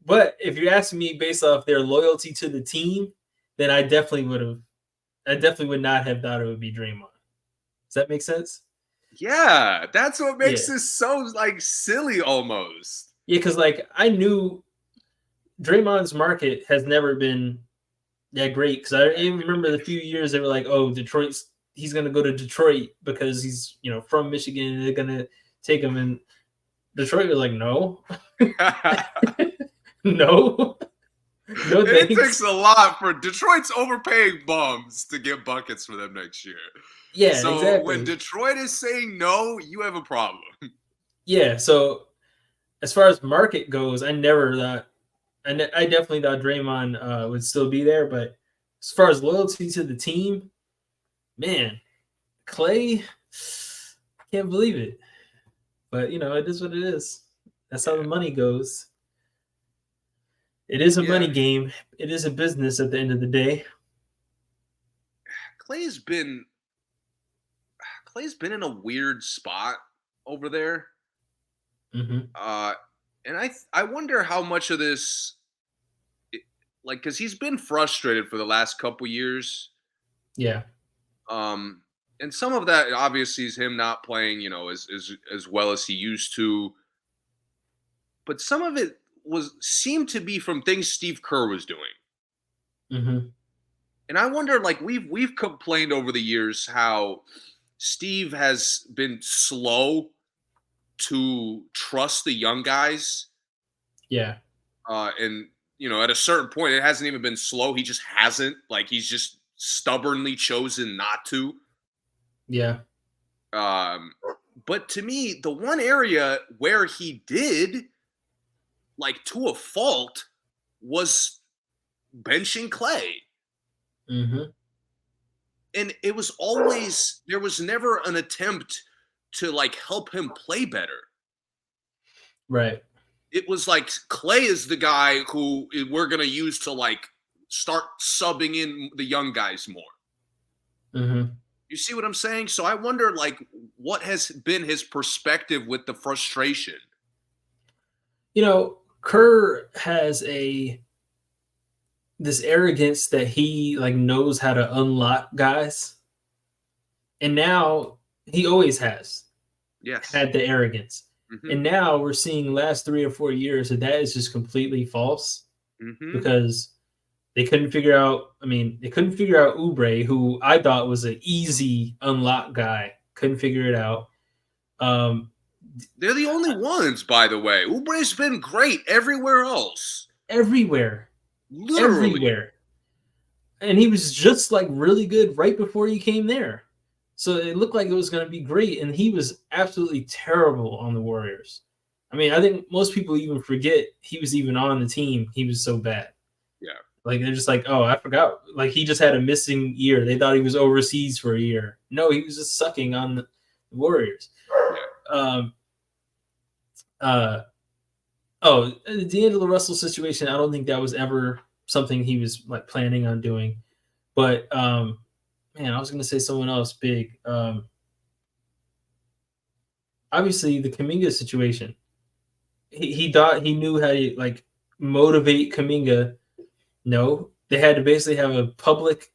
But if you're asking me based off their loyalty to the team, then I definitely would have. I definitely would not have thought it would be Draymond. Does that make sense? Yeah, that's what makes Yeah. this so like silly almost. Yeah, because like I knew Draymond's market has never been that great. Because I even remember the few years they were like, "Oh, Detroit's he's gonna go to Detroit because he's from Michigan and they're gonna take him." And Detroit was like, "No, no, no, It takes thanks." a lot for Detroit's overpaying bums to get buckets for them next year. Yeah, So when exactly. Detroit is saying no, you have a problem. Yeah, so as far as market goes, I never thought, I definitely thought Draymond would still be there, but as far as loyalty to the team, man, Clay, can't believe it. But it is what it is. That's how the Yeah. money goes. It is a money Yeah. game. It is a business at the end of the day. Clay's been Clay's been in a weird spot. over there. Mm-hmm. And I wonder how much of this, like, because he's been frustrated for the last couple years. Yeah. Um, and some of that obviously is him not playing, as well as he used to. But some of it seemed to be from things Steve Kerr was doing. Mm-hmm. And I wonder, like, we've complained over the years how Steve has been slow to trust the young guys. Yeah. And at a certain point, it hasn't even been slow. He just hasn't. Like, he's just stubbornly chosen not to. Yeah. But to me, the one area where he did, like, to a fault, was benching Klay. Mm-hmm. And it was always, there was never an attempt to, like, help him play better. Right. It was like Klay is the guy who we're going to use to, like, start subbing in the young guys more. Mm-hmm. You see what I'm saying? So I wonder, like, what has been his perspective with the frustration? Kerr has this arrogance that he like knows how to unlock guys. And now he always has had the arrogance. Mm-hmm. And now we're seeing last 3 or 4 years that is just completely false because they couldn't figure out Oubre, who I thought was an easy unlock guy. Couldn't figure it out. They're the only ones, by the way. Oubre's been great everywhere else. Everywhere. Literally. Everywhere. And he was just like really good right before he came there. So it looked like it was going to be great. And he was absolutely terrible on the Warriors. I mean, I think most people even forget he was even on the team. He was so bad. Yeah. Like, they're just like, oh, I forgot. Like, he just had a missing year. They thought he was overseas for a year. No, he was just sucking on the Warriors. Yeah. The D'Angelo Russell situation, I don't think that was ever something he was like planning on doing. But I was gonna say someone else big. Obviously the Kuminga situation. He thought he knew how to like motivate Kuminga. No, they had to basically have a public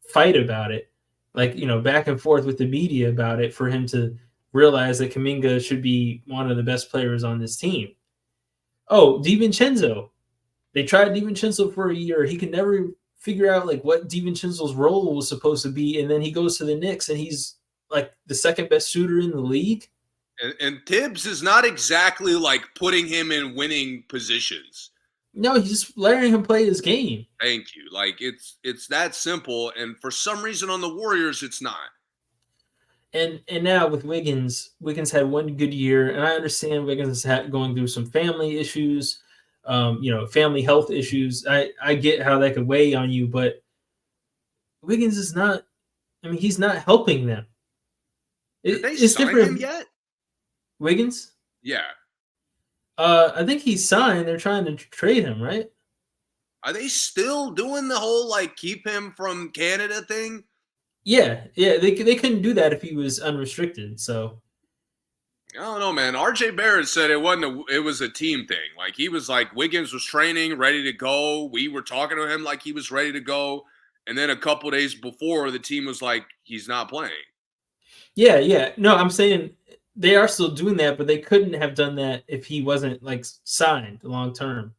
fight about it, like back and forth with the media about it for him to realize that Kuminga should be one of the best players on this team. Oh, DiVincenzo. They tried DiVincenzo for a year. He could never figure out like what DiVincenzo's role was supposed to be, and then he goes to the Knicks and he's like the second best shooter in the league. And Tibbs is not exactly like putting him in winning positions. No, he's just letting him play his game. Thank you. Like it's that simple, and for some reason on the Warriors, it's not. And now with Wiggins had one good year, and I understand Wiggins is going through some family issues, family health issues. I get how that could weigh on you, but Wiggins is not. I mean, he's not helping them. Did they sign him yet? Wiggins? Yeah. I think he's signed. They're trying to trade him, right? Are they still doing the whole like keep him from Canada thing? Yeah. They couldn't do that if he was unrestricted. So I don't know, man. RJ Barrett said it was a team thing. Like he was like Wiggins was training, ready to go. We were talking to him like he was ready to go, and then a couple days before, the team was like he's not playing. Yeah. No, I'm saying they are still doing that, but they couldn't have done that if he wasn't like signed long term.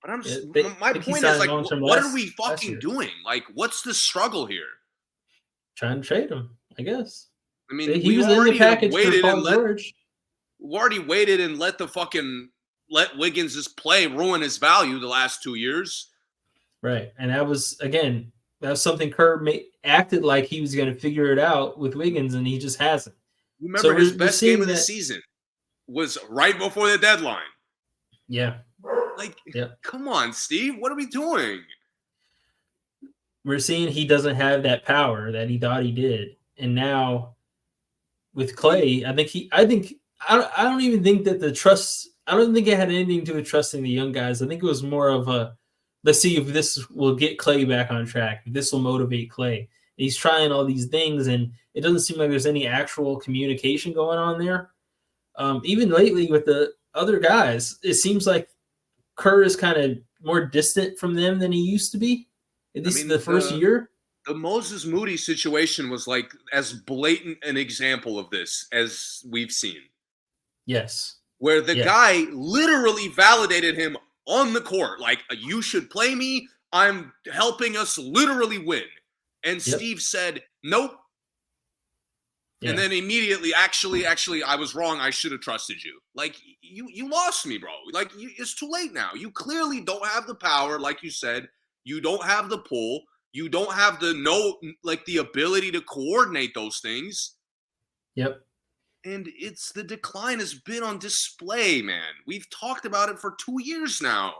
But my point is like, what are we fucking doing? Like, what's the struggle here? Trying to trade him, I guess. I mean, he was in the package for Paul George. We already waited and let Wiggins' play ruin his value the last 2 years. Right, and that was something Kerr acted like he was going to figure it out with Wiggins, and he just hasn't. You remember his best game of the season was right before the deadline. Yeah. Come on, Steve. What are we doing? We're seeing he doesn't have that power that he thought he did. And now with Klay, I don't even think that I don't think it had anything to do with trusting the young guys. I think it was more of let's see if this will get Klay back on track. If this will motivate Klay. He's trying all these things, and it doesn't seem like there's any actual communication going on there. Even lately with the other guys, it seems like Kerr is kind of more distant from them than he used to be. At I least the mean, first year. the Moses Moody situation was like as blatant an example of this as we've seen, Yes. where the Yeah. guy literally validated him on the court. Like, you should play me. I'm helping us literally win. And Yep. Steve said, nope. Yeah. And then immediately, actually, I was wrong. I should have trusted you. Like, you lost me, bro. Like, it's too late now. You clearly don't have the power, like you said. You don't have the pull. You don't have the ability to coordinate those things. Yep. And the decline has been on display, man. We've talked about it for 2 years now.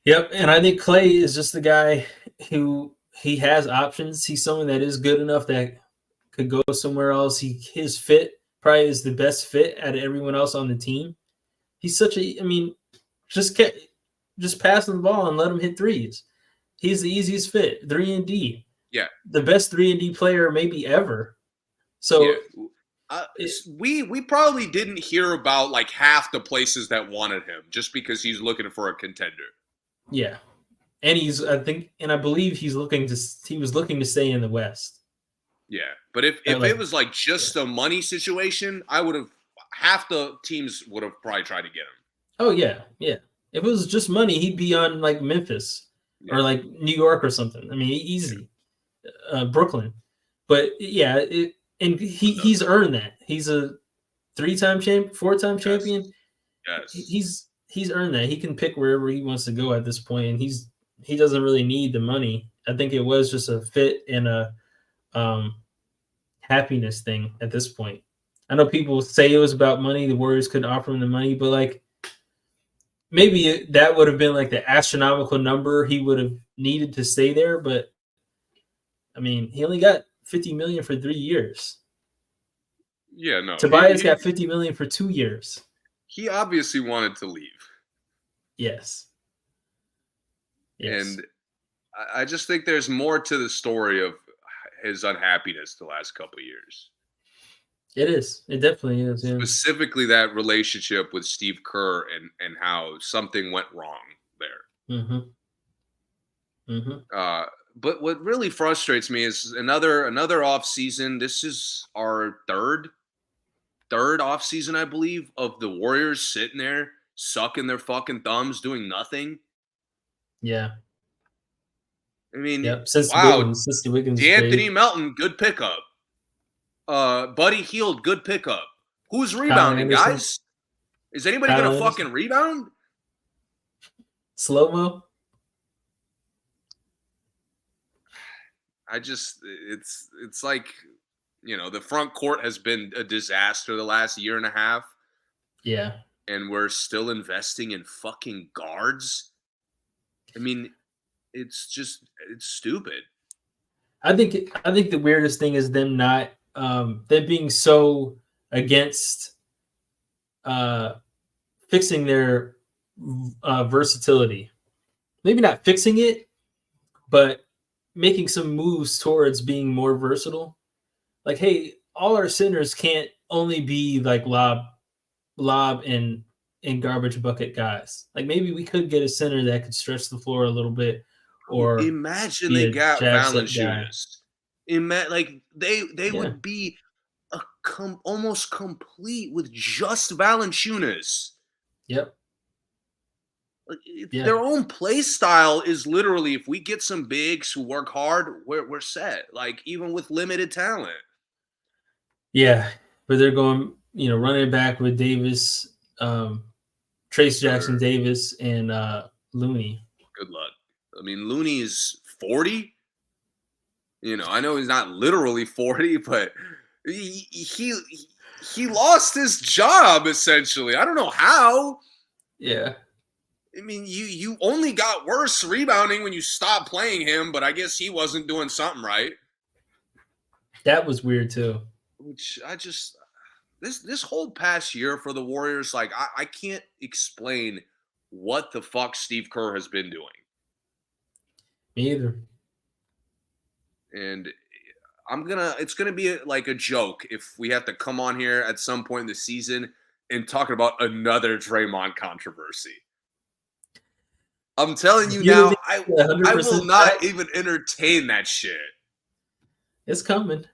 Yep. And I think Klay is just the guy who he has options. He's someone that is good enough that could go somewhere else. His fit probably is the best fit out of everyone else on the team. He's such a, I mean, just pass him the ball and let him hit threes. He's the easiest fit, 3-and-D. Yeah. The best 3-and-D player maybe ever. So we probably didn't hear about like half the places that wanted him just because he's looking for a contender. Yeah. And I believe he was looking to stay in the West. Yeah. But if it was like just a money situation, half the teams would have probably tried to get him. Oh yeah. Yeah. If it was just money, he'd be on like Memphis or like New York or something. I mean, easy. Brooklyn. But yeah, he's earned that. He's a 3-time champ, 4-time champion. Yes. He's earned that. He can pick wherever he wants to go at this point, and he doesn't really need the money. I think it was just a fit and a happiness thing at this point. I know people say it was about money. The Warriors couldn't offer him the money, but like maybe that would have been like the astronomical number he would have needed to stay there. But I mean, he only got $50 million for 3 years. Yeah, no. Tobias got $50 million for 2 years. He obviously wanted to leave. Yes. And I just think there's more to the story of his unhappiness the last couple of years. It is. It definitely is. Yeah. Specifically that relationship with Steve Kerr and how something went wrong there. But what really frustrates me is another offseason. This is our third offseason, I believe, of the Warriors sitting there sucking their fucking thumbs, doing nothing. Yeah. I mean, since the Wiggins D'Anthony Melton, good pickup. Buddy Hield, good pickup. Who's rebounding, guys? Is anybody gonna fucking rebound? Slow-mo? It's like, the front court has been a disaster the last year and a half. Yeah. And we're still investing in fucking guards. I mean, it's stupid. I think the weirdest thing is them not them being so against fixing their versatility. Maybe not fixing it, but making some moves towards being more versatile. Like, hey, all our centers can't only be like lob and garbage bucket guys. Like maybe we could get a center that could stretch the floor a little bit, or imagine they got Valanciunas. Like they would be almost complete with just Valanciunas. Yep. Their own play style is literally, if we get some bigs who work hard, we're set. Like even with limited talent. Yeah, but they're going, running back with Davis, Trace Jackson Davis, and Looney. Good luck. I mean, Looney is 40. I know he's not literally 40, but he lost his job essentially. I don't know how. Yeah. I mean, you only got worse rebounding when you stopped playing him, but I guess he wasn't doing something right. That was weird too. Which this whole past year for the Warriors, like I can't explain what the fuck Steve Kerr has been doing. Me either. And It's gonna be like a joke if we have to come on here at some point in the season and talking about another Draymond controversy. I'm telling you You don't now, think I he's I will 100% not back? even entertain that shit. It's coming.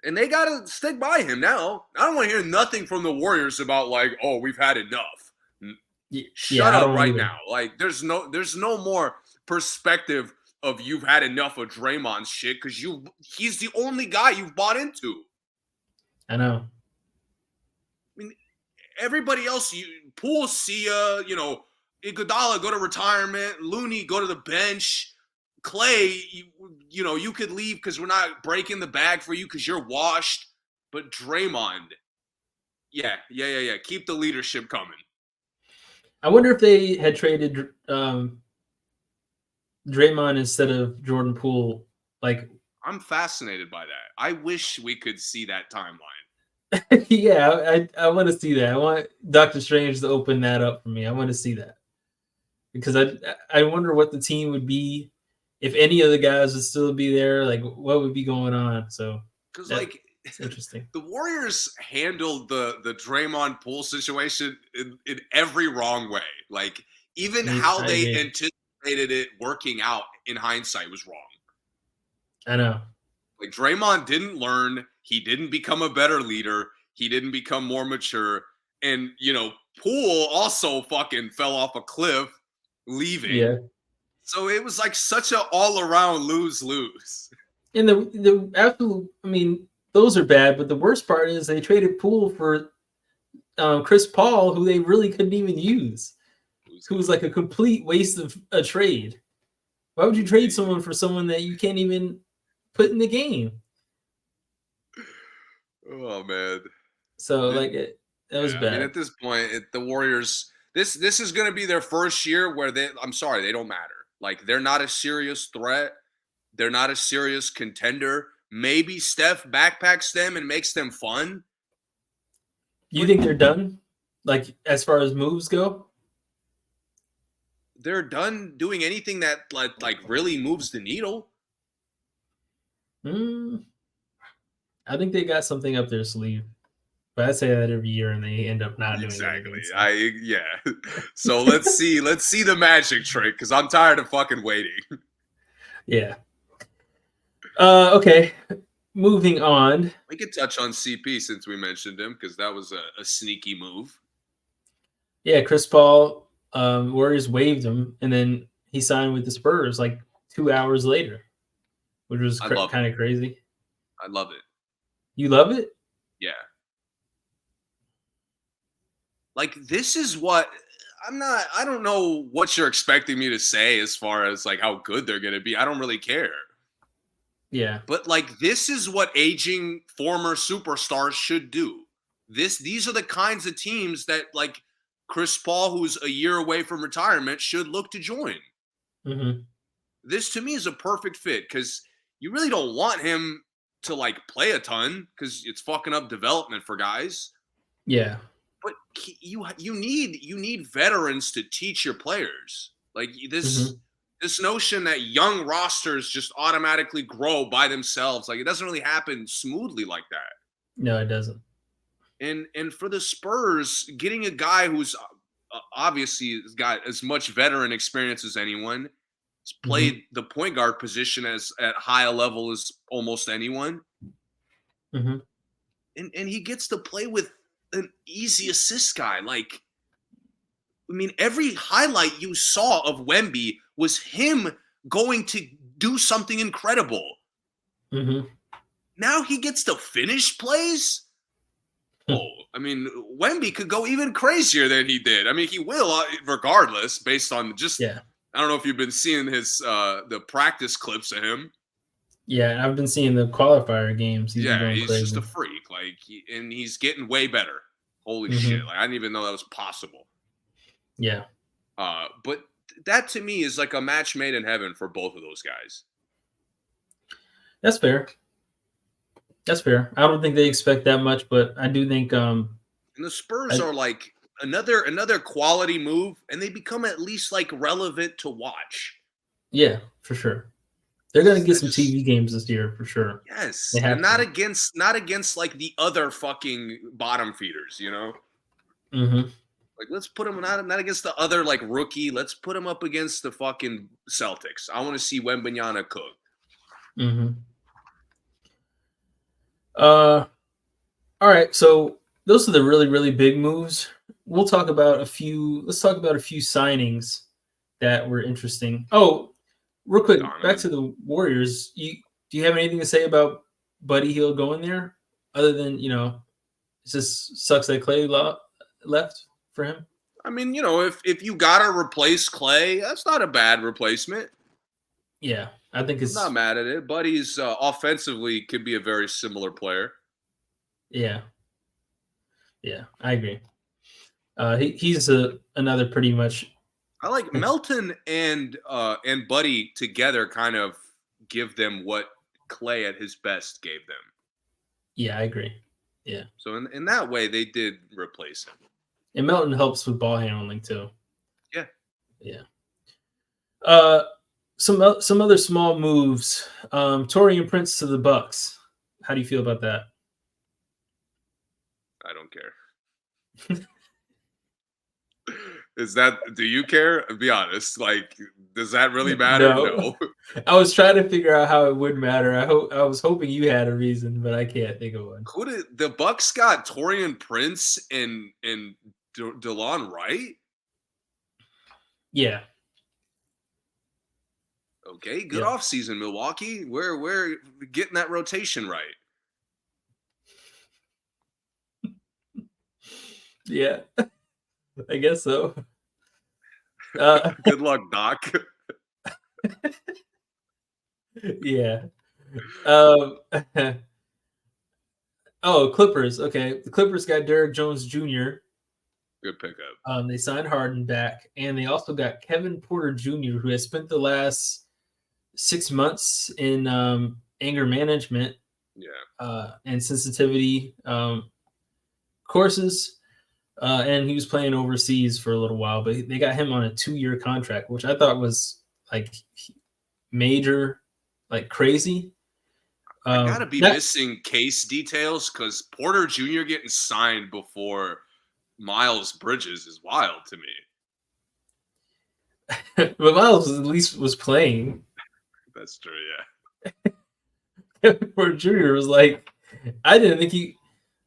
And they gotta stick by him now. I don't want to hear nothing from the Warriors about like, oh, we've had enough. Shut Yeah, I up don't right either. now. Like, there's no more perspective of you've had enough of Draymond's shit because he's the only guy you've bought into. I know. I mean, everybody else, Poole, Sia, Iguodala go to retirement, Looney go to the bench, Klay, you could leave because we're not breaking the bag for you because you're washed. But Draymond, yeah, keep the leadership coming. I wonder if they had traded Draymond instead of Jordan Poole. Like, I'm fascinated by that. I wish we could see that timeline. yeah, I want to see that. I want Doctor Strange to open that up for me. I want to see that because I wonder what the team would be if any of the guys would still be there. Like, what would be going on? So, Because it's interesting. The Warriors handled the Draymond Poole situation in every wrong way. Like, even how I they agree. anticipated it working out in hindsight was wrong. I know. Like, Draymond didn't learn. He didn't become a better leader. He didn't become more mature. And, Poole also fucking fell off a cliff leaving. Yeah. So it was like such an all-around lose-lose. And the absolute, I mean, those are bad, but the worst part is they traded Poole for Chris Paul, who they really couldn't even use, who was like a complete waste of a trade. Why would you trade someone for someone that you can't even put in the game? Oh man! So that was bad. I mean, at this point, the Warriors. This is going to be their first year where I'm sorry, they don't matter. Like, they're not a serious threat. They're not a serious contender. Maybe Steph backpacks them and makes them fun. You think they're done? Like, as far as moves go? They're done doing anything that like really moves the needle. I think they got something up their sleeve. But I say that every year, and they end up not doing Exactly. anything. So let's see the magic trick because I'm tired of fucking waiting. Yeah. Okay. Moving on. We could touch on CP since we mentioned him because that was a sneaky move. Yeah, Chris Paul, Warriors waived him, and then he signed with the Spurs like 2 hours later, which was kind of crazy. I love it. You love it? Yeah. Like, this is what I don't know what you're expecting me to say as far as like how good they're going to be. I don't really care. Yeah. But like, this is what aging former superstars should do. These are the kinds of teams that like Chris Paul, who's a year away from retirement, should look to join. Mm-hmm. This to me is a perfect fit because you really don't want him to like play a ton because it's fucking up development for guys. Yeah. But you need veterans to teach your players. Like this notion that young rosters just automatically grow by themselves, like it doesn't really happen smoothly like that. No, it doesn't. And for the Spurs, getting a guy who's obviously got as much veteran experience as anyone, has played the point guard position at high a level as almost anyone, and he gets to play with an easy assist guy. Like, I mean, every highlight you saw of Wemby was him going to do something incredible. Now he gets to finish plays. Oh, I mean, Wemby could go even crazier than he did. I mean, he will regardless, based on just. Yeah. I don't know if you've been seeing his the practice clips of him. Yeah, I've been seeing the qualifier games. He's he's crazy. just a freak. Like, and he's getting way better. Holy shit! Like, I didn't even know that was possible. Yeah. But that to me is like a match made in heaven for both of those guys. That's fair. That's fair. I don't think they expect that much, but I do think. And the Spurs are like another quality move, and they become at least like relevant to watch. Yeah, for sure. They're gonna get I some just TV games this year for sure. They yes, and have to. not against like the other fucking bottom feeders, you know. Mm-hmm. Like let's put him not against the other like rookie. Let's put him up against the fucking Celtics. I want to see Wembanyama cook. Mm-hmm. All right. So those are the really, really big moves. We'll talk about a few. Let's talk about a few signings that were interesting. Oh, real quick, back Donovan. to the Warriors. Do you have anything to say about Buddy Hield going there, other than it just sucks that left for him? I mean, you know, if you gotta replace Klay, that's not a bad replacement. Yeah, I think I'm not it's mad at it. Buddy's offensively could be a very similar player. yeah, yeah. I agree. He's another pretty much. I like Melton and Buddy together kind of give them what Klay at his best gave them. Yeah, I agree. Yeah, So in that way, they did replace him. and Melton helps with ball handling too. Yeah. Yeah. Uh, some other small moves. Torian Prince to the Bucks. How do you feel about that? I don't care. Do you care? Be honest. Like, does that really matter? No, No. I was trying to figure out how it would matter. I was hoping you had a reason, but I can't think of one. Who did the Bucks got Torian Prince and DeLon Wright? Yeah, Okay, good yeah, offseason, Milwaukee. We're getting that rotation right. yeah. I guess so. Good luck, Doc. Yeah. Um, oh, Clippers. Okay, the Clippers got Derrick Jones Jr. Good pickup. They signed Harden back, and they also got Kevin Porter Jr., who has spent the last 6 months in anger management Yeah. and sensitivity courses. And he was playing overseas for a little while, but they got him on a 2-year contract, which I thought was like major, like crazy. I gotta be That, missing case details because Porter Jr. getting signed before Miles Bridges is wild to me. but Miles at least was playing. That's true, Porter Jr. was like, I didn't think he.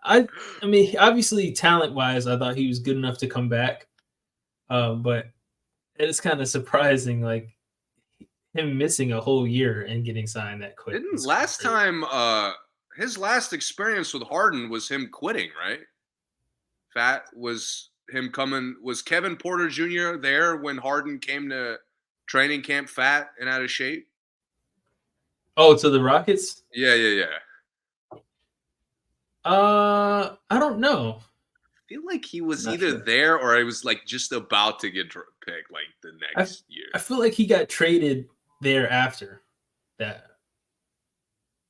I mean, obviously, talent wise, I thought he was good enough to come back. But it's kind of surprising, like him missing a whole year and getting signed that quick. Didn't last time his last experience with Harden was him quitting, right? Fat was him coming was Kevin Porter Jr. there when Harden came to training camp fat and out of shape? Oh, to the Rockets? Yeah. I don't know. I feel like he was Not either sure. there or I was like just about to get picked like the next year. I feel like he got traded there after that.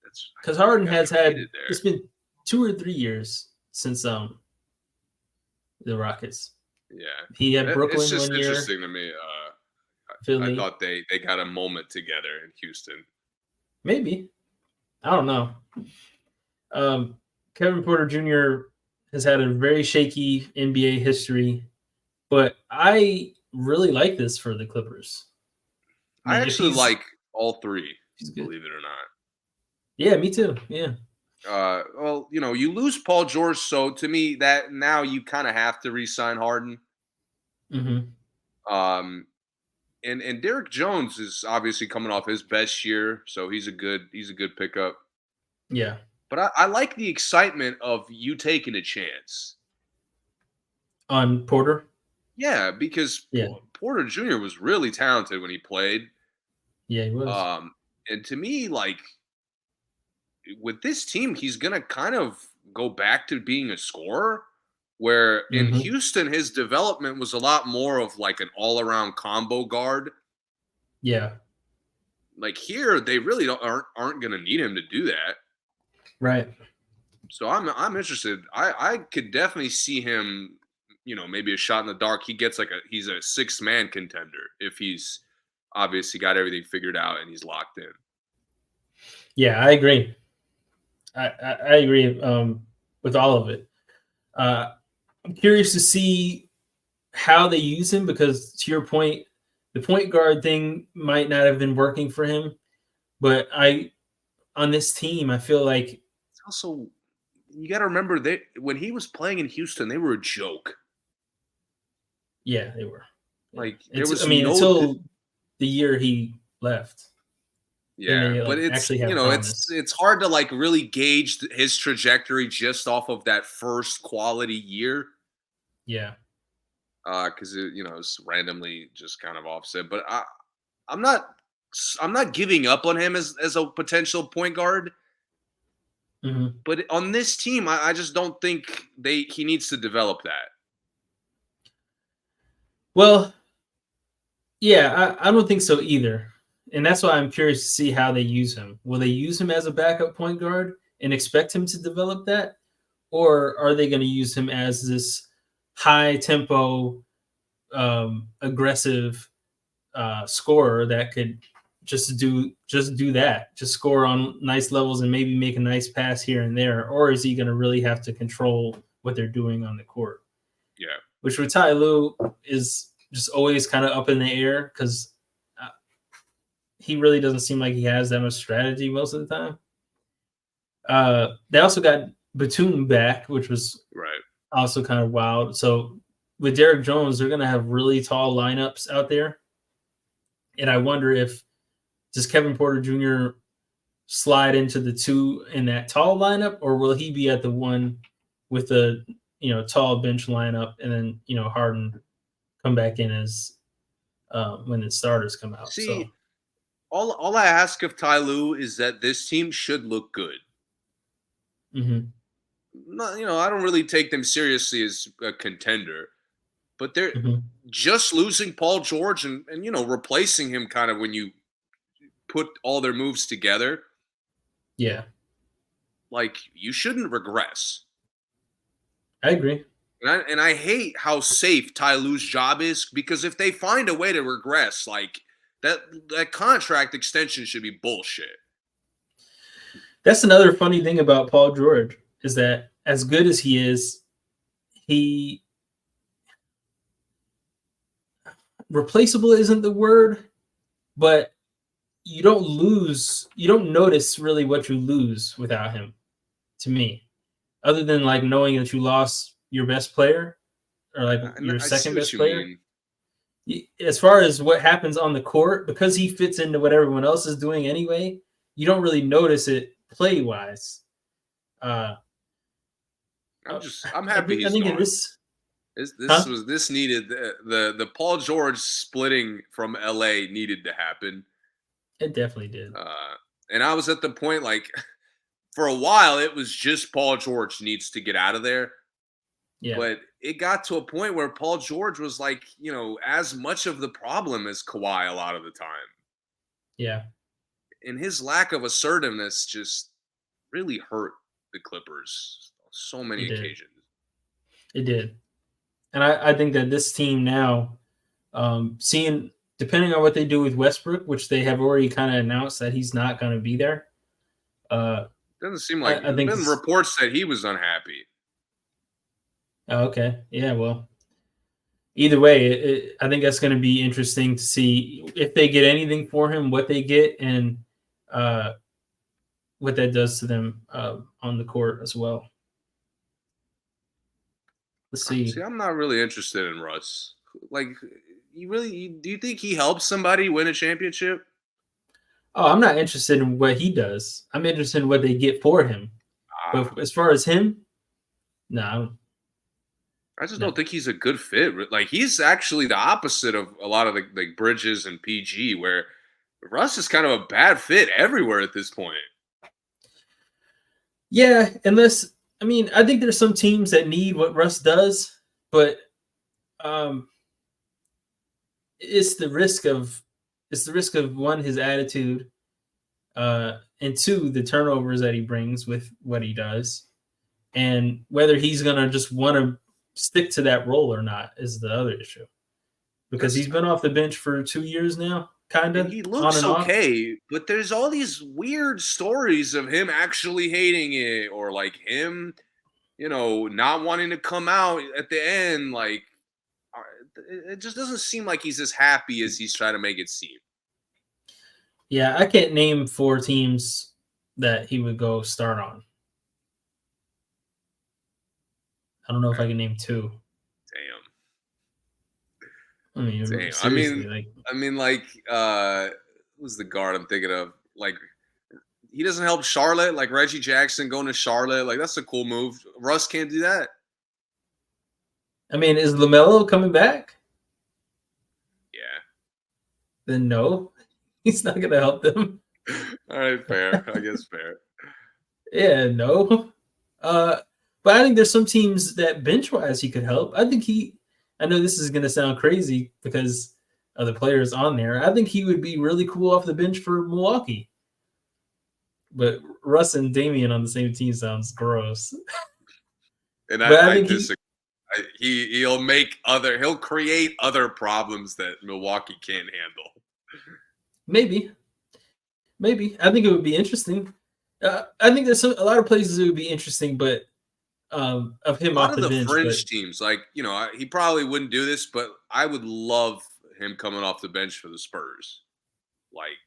That's Because I think he Harden got has traded had there. it's been 2 or 3 years since the Rockets. Yeah, He had it's Brooklyn just 1 year, interesting to me. I Philly. thought they got a moment together in Houston. Maybe. I don't know. Um, Kevin Porter Jr. has had a very shaky NBA history, but I really like this for the Clippers. I I mean, if actually like all three, he's good. believe it or not. Yeah, me too. Yeah. Well, you know, you lose Paul George, so to me, that now you kind of have to re-sign Harden. Mm-hmm. Um, and Derrick Jones is obviously coming off his best year, so he's a good pickup. Yeah. But I like the excitement of you taking a chance. On Porter. Yeah, because Yeah. Porter Jr. was really talented when he played. Yeah, he was. And to me, like with this team, he's gonna kind of go back to being a scorer. Where in Mm-hmm. Houston, his development was a lot more of like an all-around combo guard. Yeah. Like here, they really aren't gonna need him to do that. Right. So I'm interested. I could definitely see him, you know, maybe a shot in the dark. He's a 6-man contender if he's obviously got everything figured out and he's locked in. Yeah, I agree. I agree with all of it. Uh, I'm curious to see how they use him because, to your point, the point guard thing might not have been working for him. But on this team, I feel like It's also, you got to remember that when he was playing in Houston, they were a joke. yeah, they were. Yeah, Like there was until the year he left, then yeah, they but like it's actually have promise. it's hard to like really gauge his trajectory just off of that first quality year. Yeah. Because it's randomly just kind of offset. But I'm not I'm not giving up on him as a potential point guard. Hmm. But on this team, I just don't think he needs to develop that. Well, yeah, I don't think so either. And that's why I'm curious to see how they use him. Will they use him as a backup point guard and expect him to develop that? Or are they going to use him as this high tempo, aggressive scorer that could just do that, just score on nice levels and maybe make a nice pass here and there? Or is he going to really have to control what they're doing on the court? Yeah. Which with Ty Lue is just always kind of up in the air because he really doesn't seem like he has that much strategy most of the time. They also got Batum back, which was Right. also kind of wild. So with Derrick Jones, they're going to have really tall lineups out there. And I wonder if does Kevin Porter Jr. slide into the two in that tall lineup, or will he be at the one with the tall bench lineup, and then Harden come back in as when the starters come out? So See, all I ask of Ty Lue is that this team should look good. mhm. Not, I don't really take them seriously as a contender, but they're Mhm. just losing Paul George and replacing him kind of when you put all their moves together. Yeah, Like you shouldn't regress. I agree. And I hate how safe Ty Lue's job is because if they find a way to regress, like that contract extension should be bullshit. That's another funny thing about Paul George is that as good as he is, he replaceable isn't the word, but you don't notice really what you lose without him, to me, other than like knowing that you lost your best player or like And your I see second what best you player. mean. As far as what happens on the court, because he fits into what everyone else is doing anyway, you don't really notice it play wise. Uh, I'm I happy think I he's think in gone. this, huh? This needed the Paul George splitting from LA needed to happen. It definitely did. And I was at the point like for a while it was just Paul George needs to get out of there. Yeah, But it got to a point where Paul George was like, as much of the problem as Kawhi a lot of the time. yeah, And his lack of assertiveness just really hurt the Clippers on so it many did. occasions. It did. And I think that this team now, seeing depending on what they do with Westbrook, which they have already kind of announced that he's not going to be there. Doesn't seem like I there's think been it's reports that he was unhappy. okay. Yeah, well, either way, I think that's going to be interesting to see if they get anything for him, what they get, and uh, what that does to them on the court as well. Let's See, see. I'm not really interested in Russ. Like, do you think he helps somebody win a championship? Oh, I'm not interested in what he does. I'm interested in what they get for him. Ah, But as far as him, no, I just no. don't think he's a good fit. Like, he's actually the opposite of a lot of the like Bridges and PG, where Russ is kind of a bad fit everywhere at this point. Yeah, unless I think there's some teams that need what Russ does, but um, it's the risk of one his attitude, and two the turnovers that he brings with what he does, and whether he's gonna just want to stick to that role or not is the other issue. Because That's he's been off the bench for 2 years now, kind And of he on looks and off. okay, but there's all these weird stories of him actually hating it, or like him, not wanting to come out at the end. Like, it just doesn't seem like he's as happy as he's trying to make it seem. Yeah, I can't name 4 teams that he would go start on. I don't know if I can name 2. I mean, Damn. seriously, like Who's the guard I'm thinking of? Like, he doesn't help Charlotte, like Reggie Jackson going to Charlotte. Like, that's a cool move. Russ can't do that. I mean, is LaMelo coming back? Yeah. Then no, he's not going to help them. All right, fair. I guess fair. Yeah, no. But I think there's some teams that bench-wise he could help. I know this is going to sound crazy because of the players on there. I think he would be really cool off the bench for Milwaukee. But Russ and Damian on the same team sounds gross. And But I I think disagree. He'll create other problems that Milwaukee can't handle. maybe. I think it would be interesting. I think there's a lot of places it would be interesting, but of him A lot off of the the bench. fringe teams, like, he probably wouldn't do this, but I would love him coming off the bench for the Spurs. Like,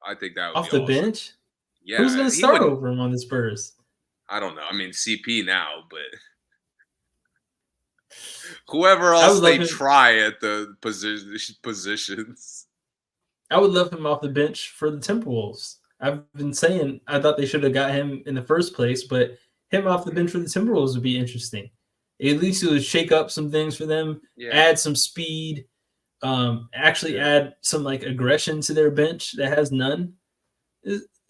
I think that would Off be the awesome. bench? Yeah, Who's going to he start wouldn't. over him on the Spurs? I don't know. I mean, CP now, but whoever I else would love they him. try at the positions. I would love him off the bench for the Timberwolves. I've been saying I thought they should have got him in the first place, but him off the bench for the Timberwolves would be interesting. At least it would shake up some things for them, add some speed, actually add some like aggression to their bench that has none.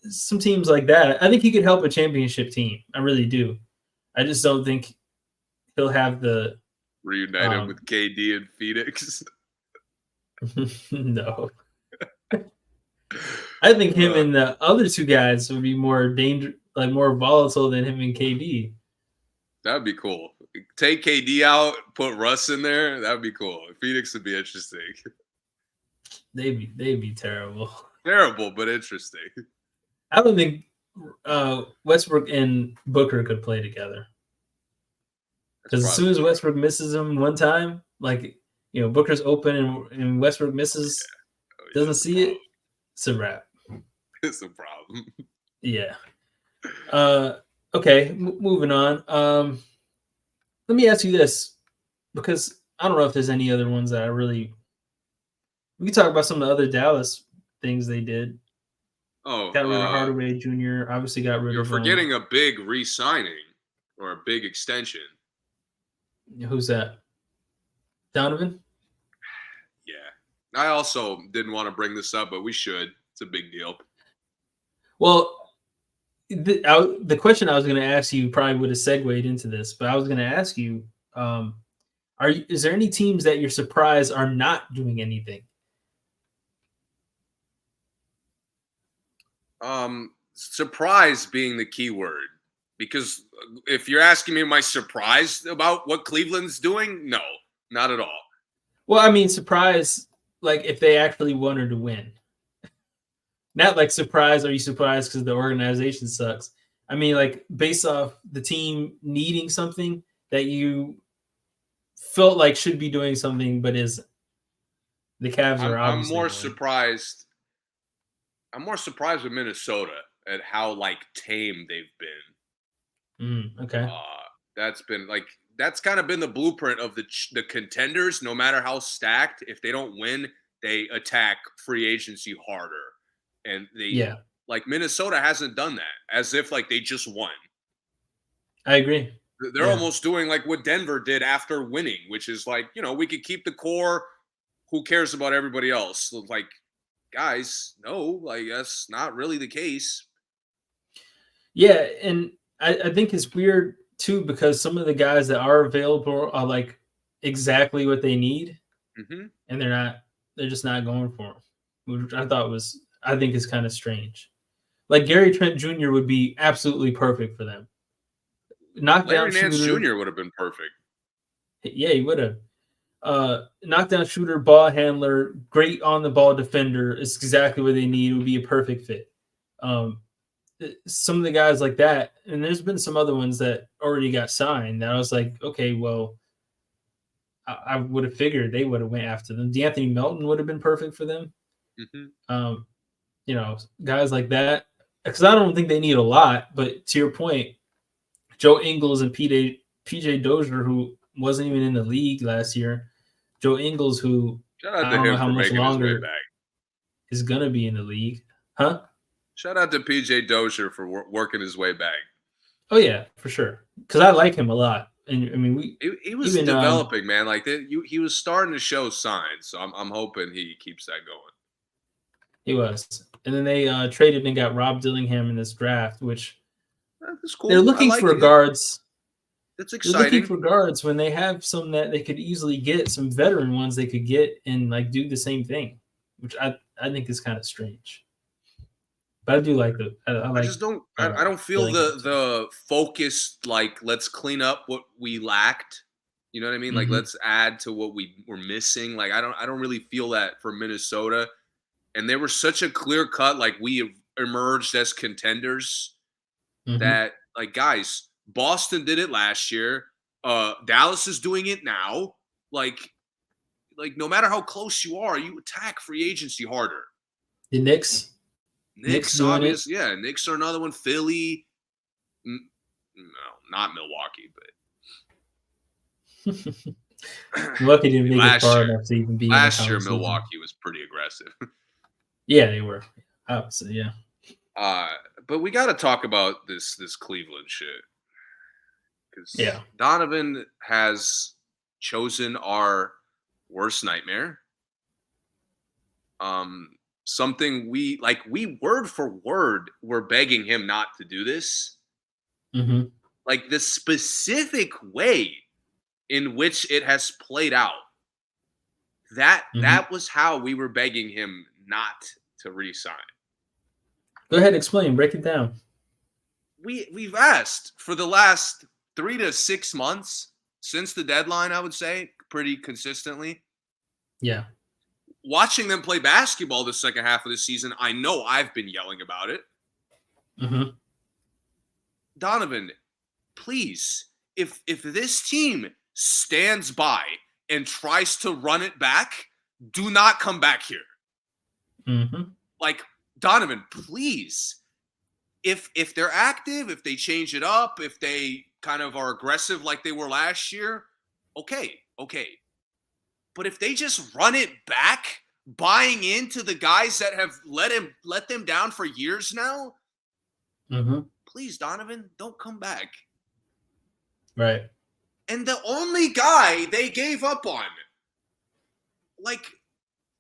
Some teams like that. I think he could help a championship team. I really do. I just don't think he'll have the Reunite him with KD and Phoenix. No. I think him and the other 2 guys would be more more volatile than him and KD. That'd be cool. Take KD out, put Russ in there. That'd be cool. Phoenix would be interesting. They'd be terrible. Terrible, but interesting. I don't think Westbrook and Booker could play together. Because as soon as Westbrook misses him one time, like Booker's open and Westbrook misses, doesn't see it, it's a wrap. It's a problem. Yeah. Okay, moving on. Let me ask you this, because I don't know if there's any other ones that we can talk about some of the other Dallas things they did. Oh, got rid of Hardaway Jr. Obviously got rid of. You're forgetting a big re-signing or a big extension. Who's that? Donovan? Yeah. I also didn't want to bring this up, but we should. It's a big deal. Well, the question I was going to ask you probably would have segued into this, but I was going to ask you, is there any teams that you're surprised are not doing anything? Surprise being the key word, because if you're asking me, am I surprised about what Cleveland's doing? No, not at all. Well, I mean, surprise, like if they actually wanted to win. Not like surprise, are you surprised because the organization sucks? I mean, like based off the team needing something that you felt like should be doing something, but isn't. The Cavs are obviously I'm more surprised. I'm more surprised with Minnesota at how like tame they've been. Okay. That's kind of been the blueprint of the contenders. No matter how stacked, if they don't win, they attack free agency harder. And like Minnesota hasn't done that, as if like they just won. I agree. They're almost doing like what Denver did after winning, which is like, we could keep the core. Who cares about everybody else? Like, guys, no, like that's not really the case. Yeah, and I think it's weird too because some of the guys that are available are like exactly what they need, and they're just not going for them, which I think is kind of strange. Like Gary Trent Jr. would be absolutely perfect for them. Larry Nance Jr. would have been perfect. Yeah, he would have. knockdown shooter, ball handler, great on the ball defender is exactly what they need. It would be a perfect fit. Some of the guys like that, and there's been some other ones that already got signed that I was like, okay, well, I would have figured they would have went after them. D'Anthony Melton would have been perfect for them. Mm-hmm. Guys like that, because I don't think they need a lot. But to your point, Joe Ingles and PJ Dozier, who wasn't even in the league last year, Joe Ingles, who Shout out I to don't know him how for much making his way longer back. is gonna be in the league, huh? Shout out to PJ Dozier for working his way back. Oh yeah, for sure. Because I like him a lot, and I mean he was even, developing, man. Like he was starting to show signs. So I'm hoping he keeps that going. He was, and then they traded and got Rob Dillingham in this draft, which That's cool. they're looking for guards. It's They're exciting. looking for guards when they have some that they could easily get, some veteran ones they could get and like do the same thing, which I think is kind of strange. But I do like the. I just don't. I don't feel the focus. Like, let's clean up what we lacked. You know what I mean? Like, let's add to what we were missing. Like, I don't really feel that for Minnesota. And they were such a clear cut. Like, we emerged as contenders. That, like, guys, Boston did it last year. Dallas is doing it now. Like no matter how close you are, you attack free agency harder. The Knicks. Knicks obvious. Yeah, Knicks are another one. Philly. No, not Milwaukee, but Milwaukee didn't make it far enough to even be. Last year, Milwaukee was pretty aggressive. Yeah, they were. Obviously, yeah. But we got to talk about this Cleveland shit. Because Donovan has chosen our worst nightmare. Something we word for word were begging him not to do this. Like the specific way in which it has played out. That was how we were begging him not to re-sign. Go ahead, explain. Break it down. We've asked for the last 3 to 6 months since the deadline, I would say, pretty consistently. Yeah. Watching them play basketball the second half of the season, I know I've been yelling about it. Donovan, please, if this team stands by and tries to run it back, do not come back here. Like, Donovan, please, if they're active, if they change it up, if they kind of are aggressive like they were last year, okay. But if they just run it back, buying into the guys that have let them down for years now, please, Donovan, don't come back. Right. And the only guy they gave up on,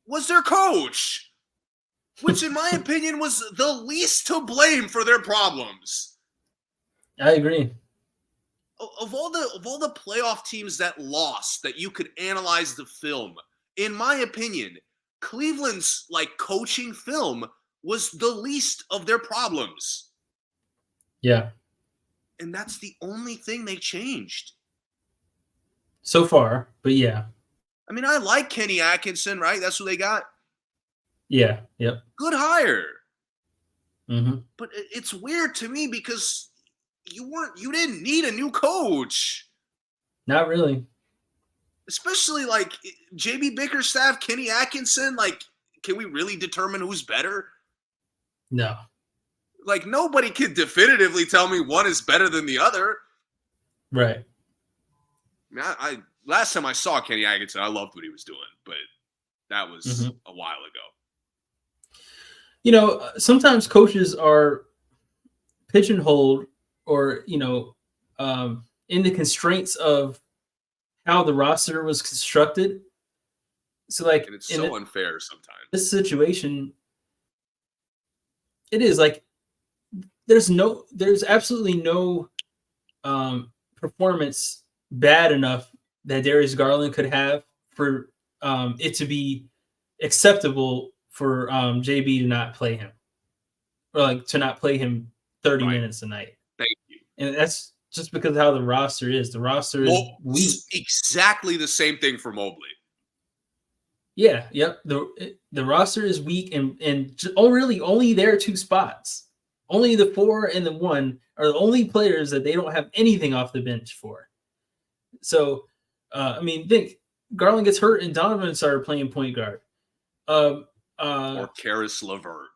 was their coach, which in my opinion was the least to blame for their problems. I agree. Of all the playoff teams that lost, that you could analyze the film, in my opinion, Cleveland's coaching film was the least of their problems. Yeah. And that's the only thing they changed. So far, but yeah. I mean, I like Kenny Atkinson, right? That's what they got. Yeah. Yep. Good hire. But it's weird to me because you didn't need a new coach. Not really. Especially JB Bickerstaff, Kenny Atkinson. Can we really determine who's better? No. Nobody can definitively tell me one is better than the other. Right. I mean, last time I saw Kenny Atkinson, I loved what he was doing, but that was a while ago. Sometimes coaches are pigeonholed or, in the constraints of how the roster was constructed. So, and it's so unfair sometimes. This situation, it is there's absolutely no performance bad enough that Darius Garland could have for it to be acceptable for JB to not play him, or to not play him 30 minutes a night. Thank you. And that's just because of how the roster is. The roster is weak. Exactly the same thing for Mobley. Yeah, yep. The roster is weak, and really only their two spots, only the 4 and the 1 are the only players that they don't have anything off the bench for. So, I mean, think Garland gets hurt and Donovan started playing point guard. Um, Or Karis LeVert.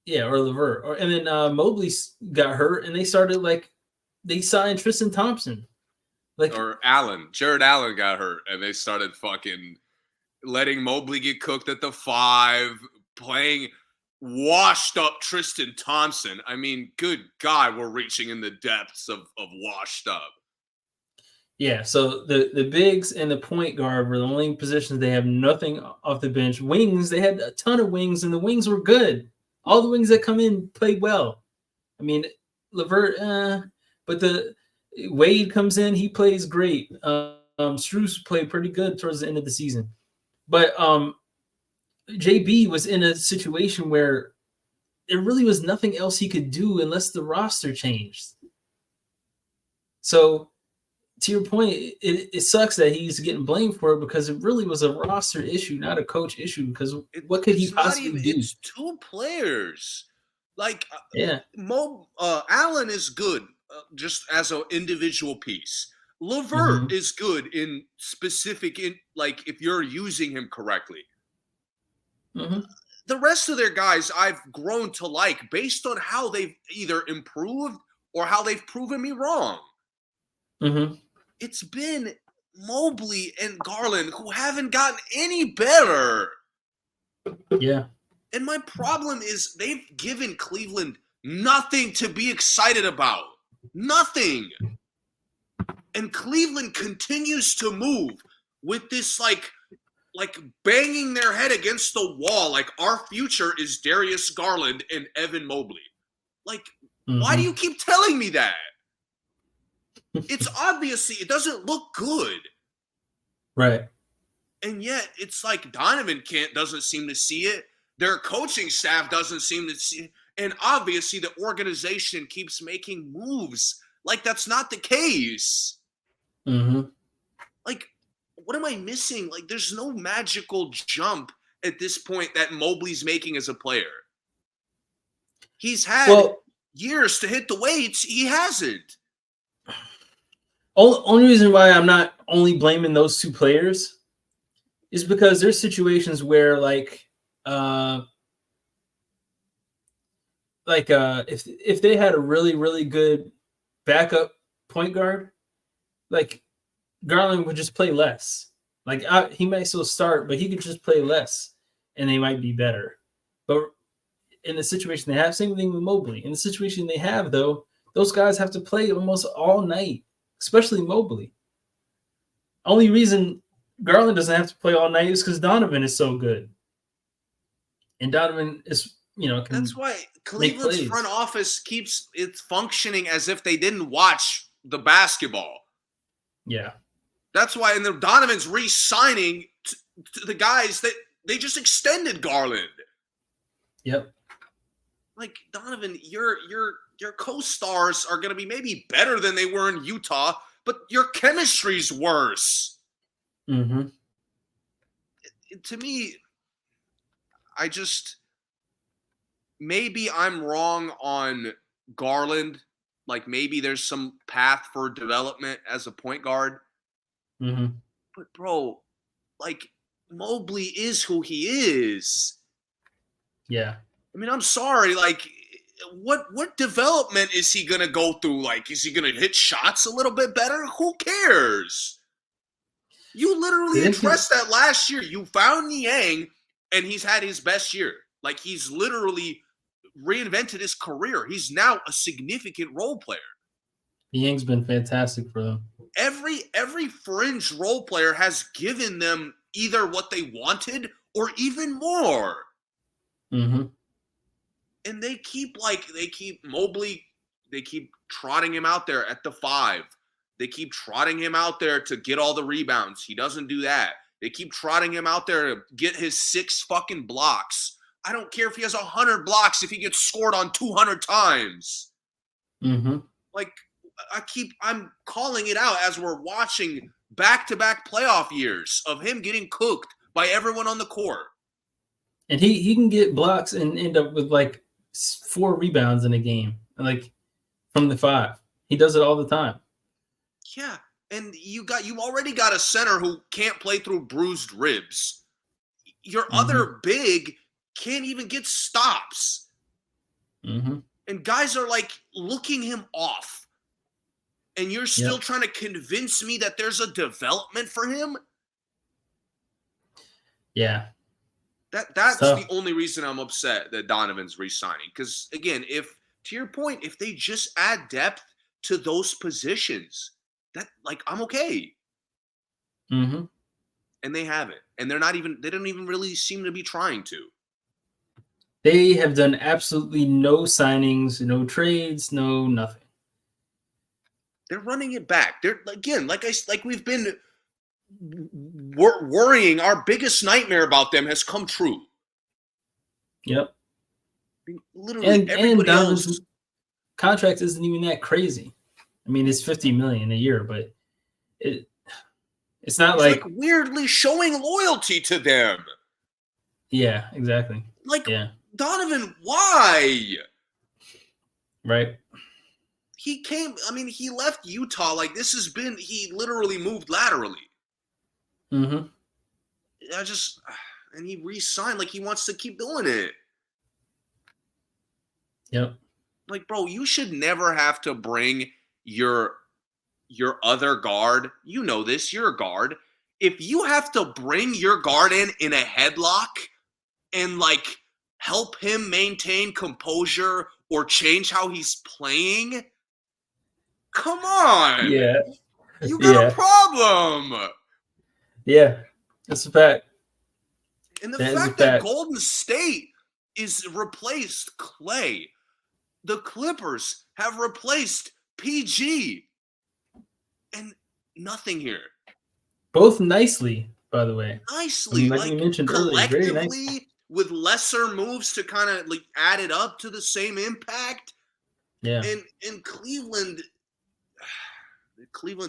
yeah, or Levert, and then Mobley got hurt, and they signed Tristan Thompson. Or Jared Allen got hurt, and they started fucking letting Mobley get cooked at the 5, playing washed up Tristan Thompson. I mean, good God, we're reaching in the depths of washed up. Yeah, so the bigs and the point guard were the only positions they have nothing off the bench. Wings, they had a ton of wings, and the wings were good. All the wings that come in played well. I mean, Levert, but the Wade comes in, he plays great. Strus played pretty good towards the end of the season, but JB was in a situation where there really was nothing else he could do unless the roster changed. So, to your point, it sucks that he's getting blamed for it because it really was a roster issue, not a coach issue. Because what could he possibly do? It's 2 players. Like, yeah, Allen is good just as an individual piece. LeVert is good in specific, like if you're using him correctly. The rest of their guys I've grown to like based on how they've either improved or how they've proven me wrong. It's been Mobley and Garland who haven't gotten any better. Yeah. And my problem is they've given Cleveland nothing to be excited about. Nothing. And Cleveland continues to move with this like banging their head against the wall. Like, our future is Darius Garland and Evan Mobley. Like, why do you keep telling me that? It's obviously, it doesn't look good. Right. And yet, it's like Donovan doesn't seem to see it. Their coaching staff doesn't seem to see it. And obviously, the organization keeps making moves like that's not the case. Like, what am I missing? Like, there's no magical jump at this point that Mobley's making as a player. He's had years to hit the weights. He hasn't. Only reason why I'm not only blaming those 2 players is because there's situations where if they had a really, really good backup point guard, like Garland would just play less. Like he might still start, but he could just play less, and they might be better. But in the situation they have, same thing with Mobley. In the situation they have, though, those guys have to play almost all night, especially Mobley. Only reason Garland doesn't have to play all night is because Donovan is so good, and Donovan is that's why Cleveland's front office keeps it functioning as if they didn't watch the basketball. Yeah. That's why, and Donovan's re-signing to the guys that they just extended Garland. Yep. Like, Donovan, your co-stars are going to be maybe better than they were in Utah, but your chemistry's worse. To me, maybe I'm wrong on Garland. Like, maybe there's some path for development as a point guard. But, bro, like, Mobley is who he is. Yeah. I mean, I'm sorry. Like, what development is he going to go through? Like, is he going to hit shots a little bit better? Who cares? You literally addressed that last year. You found Niang, and he's had his best year. Like, he's literally reinvented his career. He's now a significant role player. Niang's been fantastic for them. Every fringe role player has given them either what they wanted or even more. And they keep Mobley, they keep trotting him out there at the 5. They keep trotting him out there to get all the rebounds. He doesn't do that. They keep trotting him out there to get his 6 fucking blocks. I don't care if he has 100 blocks if he gets scored on 200 times. Like, I'm calling it out as we're watching back-to-back playoff years of him getting cooked by everyone on the court. And he can get blocks and end up with like 4 rebounds in a game, like from the 5. He does it all the time. Yeah, and you already got a center who can't play through bruised ribs. Your other big can't even get stops. And guys are like looking him off. And you're still trying to convince me that there's a development for him? Yeah. That's the only reason I'm upset that Donovan's re-signing. Because, again, to your point, if they just add depth to those positions, I'm okay. And they haven't. And they don't even really seem to be trying to. They have done absolutely no signings, no trades, no nothing. They're running it back. They're, again, like we've been worrying, our biggest nightmare about them has come true. Yep. I mean, literally everybody else. Contract isn't even that crazy. I mean, it's $50 million a year, but it's not like weirdly showing loyalty to them. Yeah, exactly. Donovan, why? Right. He left Utah he literally moved laterally. And he re-signed he wants to keep doing it. Yep. Bro, you should never have to bring your other guard. You know this, you're a guard. If you have to bring your guard in a headlock and help him maintain composure or change how he's playing, come on. Yeah. You got a problem. Yeah. That's a fact. And the fact that Golden State is replaced Klay, the Clippers have replaced PG, and nothing here. Both nicely, by the way. Nicely. Like we mentioned earlier, very collectively, with lesser moves to kind of add it up to the same impact. Yeah. And in Cleveland's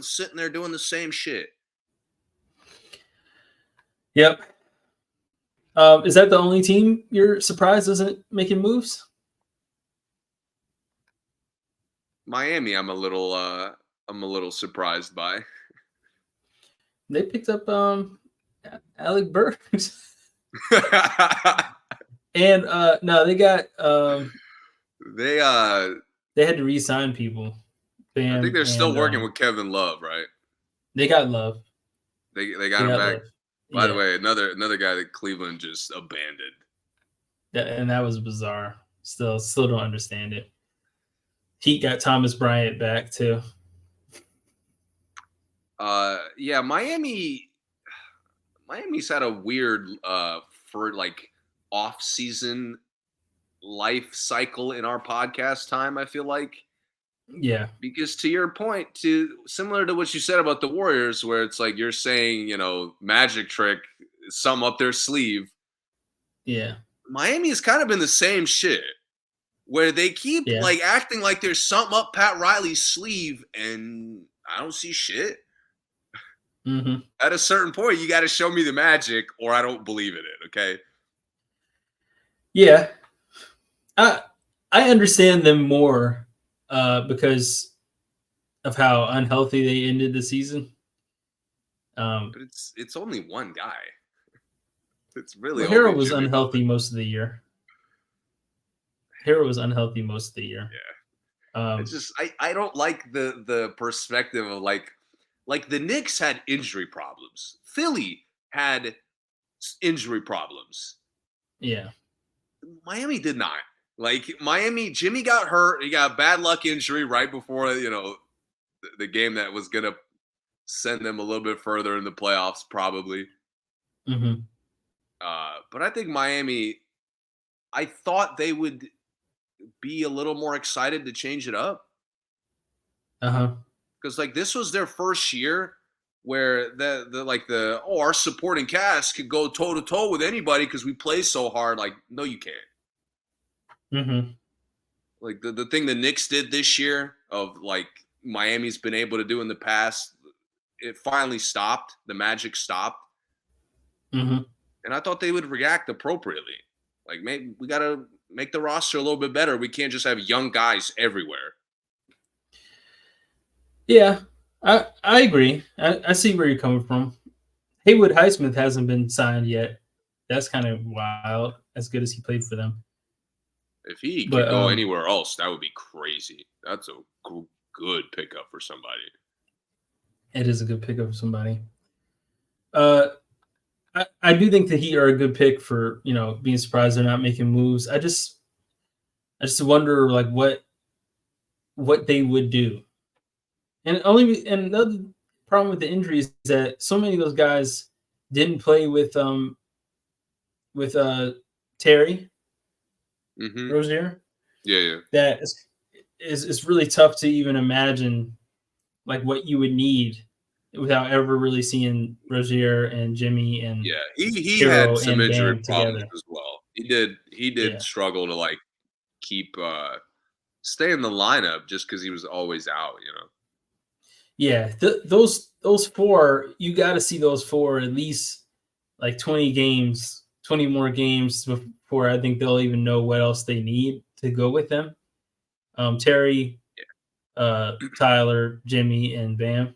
sitting there doing the same shit. Yep. Is that the only team you're surprised isn't making moves? Miami, I'm a little surprised by. They picked up Alec Burks. And no, they got they had to re-sign people. Bam, I think they're still working with Kevin Love, right? They got Love. They got him back. Love. By the way, another guy that Cleveland just abandoned. Yeah, and that was bizarre. Still don't understand it. Heat got Thomas Bryant back too. Yeah, Miami's had a weird for off-season life cycle in our podcast time, I feel like. Yeah. Because to your point, similar to what you said about the Warriors, where it's you're saying, magic trick, some up their sleeve. Yeah. Miami has kind of been the same shit, where they keep acting like there's something up Pat Riley's sleeve, and I don't see shit. At a certain point, you got to show me the magic, or I don't believe in it. Okay. Yeah, I understand them more because of how unhealthy they ended the season. But it's only one guy. It's really Hero was unhealthy most of the year. Yeah. It's just I don't like the perspective of the Knicks had injury problems. Philly had injury problems. Yeah. Miami did not. Miami, Jimmy got hurt. He got a bad luck injury right before, the game that was going to send them a little bit further in the playoffs, probably. But I think Miami, I thought they would be a little more excited to change it up. Because this was their first year where our supporting cast could go toe to toe with anybody because we play so hard. No, you can't. The thing the Knicks did this year of Miami's been able to do in the past, it finally stopped. The magic stopped. Hmm. and I thought they would react appropriately. Like, maybe we gotta make the roster a little bit better. We can't just have young guys everywhere. Yeah, I agree. I see where you're coming from. Haywood Highsmith hasn't been signed yet. That's kind of wild. As good as he played for them, If he could but go anywhere else, that would be crazy. That's a good pickup for somebody. it is a good pick of somebody. Uh, I do think the Heat are a good pick for being surprised they're not making moves. I just wonder like what they would do, and another problem with the injuries is that so many of those guys didn't play with Terry Hmm. Rozier. Yeah, yeah, That is really tough to even imagine like what you would need without ever really seeing Rozier and Jimmy and yeah. He had Hero some and injury Bam problems together. as well. He did Yeah. struggle to like keep stay in the lineup just because he was always out. Yeah, those four, you got to see those four at least like 20 games, 20 more games before I think they'll even know what else they need to go with them. Terry, Tyler, Jimmy, and Bam.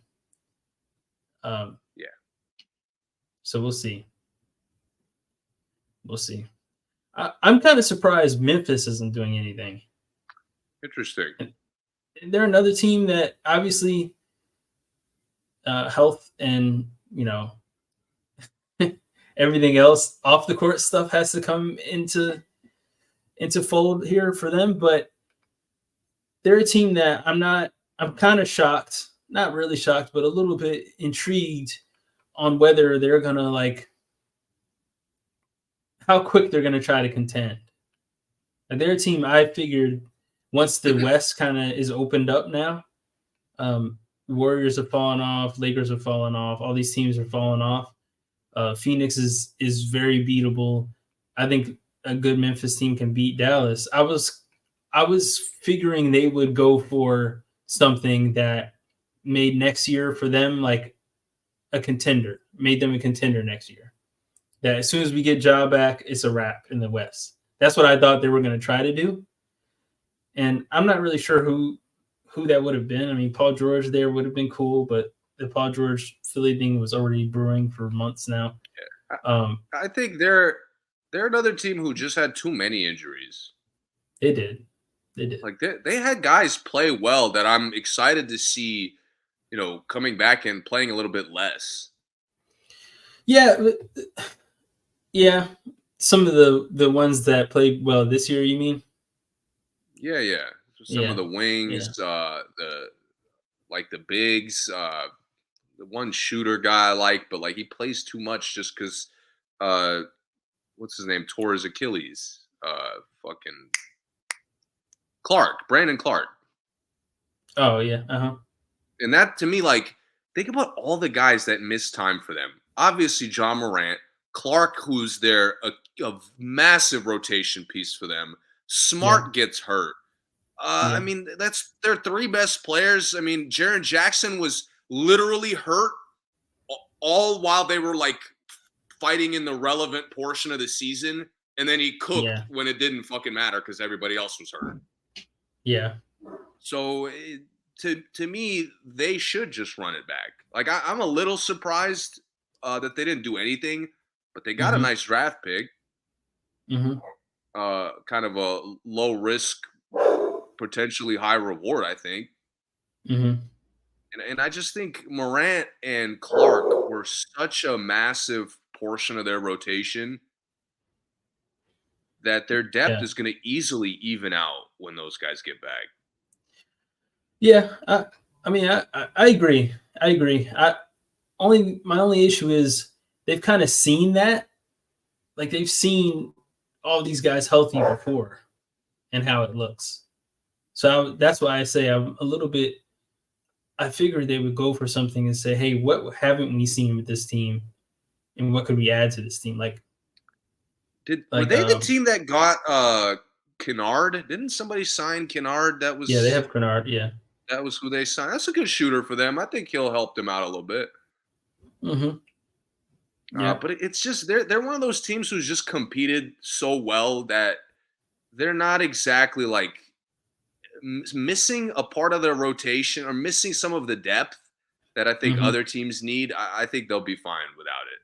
Um, Yeah, so we'll see. We'll see. I'm kind of surprised Memphis isn't doing anything. interesting. And they're another team that obviously health and everything else off the court stuff has to come into fold here for them, but they're a team that I'm kind of shocked, not really shocked, but a little bit intrigued on whether they're gonna like how quick they're gonna try to contend. Like they're a team I figured once the West kind of is opened up now, um, Warriors have fallen off, Lakers have fallen off, all these teams are falling off. Phoenix is very beatable. I think a good Memphis team can beat Dallas. I was figuring they would go for something that made next year for them like a contender, made them a contender next year. That as soon as we get Ja back, it's a wrap in the West. That's what I thought they were going to try to do, and I'm not really sure who that would have been. I mean, Paul George there would have been cool, but the Paul George Philly thing was already brewing for months now. I, Um, I think they're another team who just had too many injuries. they did, they did. Like they had guys play well that I'm excited to see, coming back and playing a little bit less. Yeah, yeah. Some of the ones that played well this year, you mean? Yeah, yeah. So some of Yeah, the yeah, wings, the bigs, the one shooter guy I like, but like he plays too much just because uh what's his name? Tore his Achilles. Fucking Clark, Brandon Clark. oh yeah, uh-huh. And that to me, like, think about all the guys that miss time for them. Obviously, John Morant, Clark, who's a massive rotation piece for them. Yeah, Smart gets hurt. I yeah, mean, that's their three best players. I mean, Jaren Jackson was literally hurt all while they were like fighting in the relevant portion of the season, and then he cooked yeah, when it didn't fucking matter because everybody else was hurt. yeah, So to me, they should just run it back. Like I'm a little surprised that they didn't do anything, but they got a mm-hmm, nice draft pick, mm-hmm, kind of a low risk, potentially high reward, I think. mm-hmm. And I just think Morant and Clark were such a massive portion of their rotation that their depth Yeah, is going to easily even out when those guys get back. yeah. I mean, I agree. I agree. My only issue is they've kind of seen that, like they've seen all these guys healthy before and how it looks. So that's why I say I'm a little bit. I figured they would go for something and say, "Hey, what haven't we seen with this team, and what could we add to this team?" Were Like they the team that got Kennard? Didn't somebody sign Kennard? yeah, they have Grenard. Yeah. That was who they signed. That's a good shooter for them. I think he'll help them out a little bit. Mm-hmm. Yeah. But it's just they're one of those teams who's just competed so well that they're not exactly like missing a part of their rotation or missing some of the depth that I think Mm-hmm. other teams need. I think they'll be fine without it.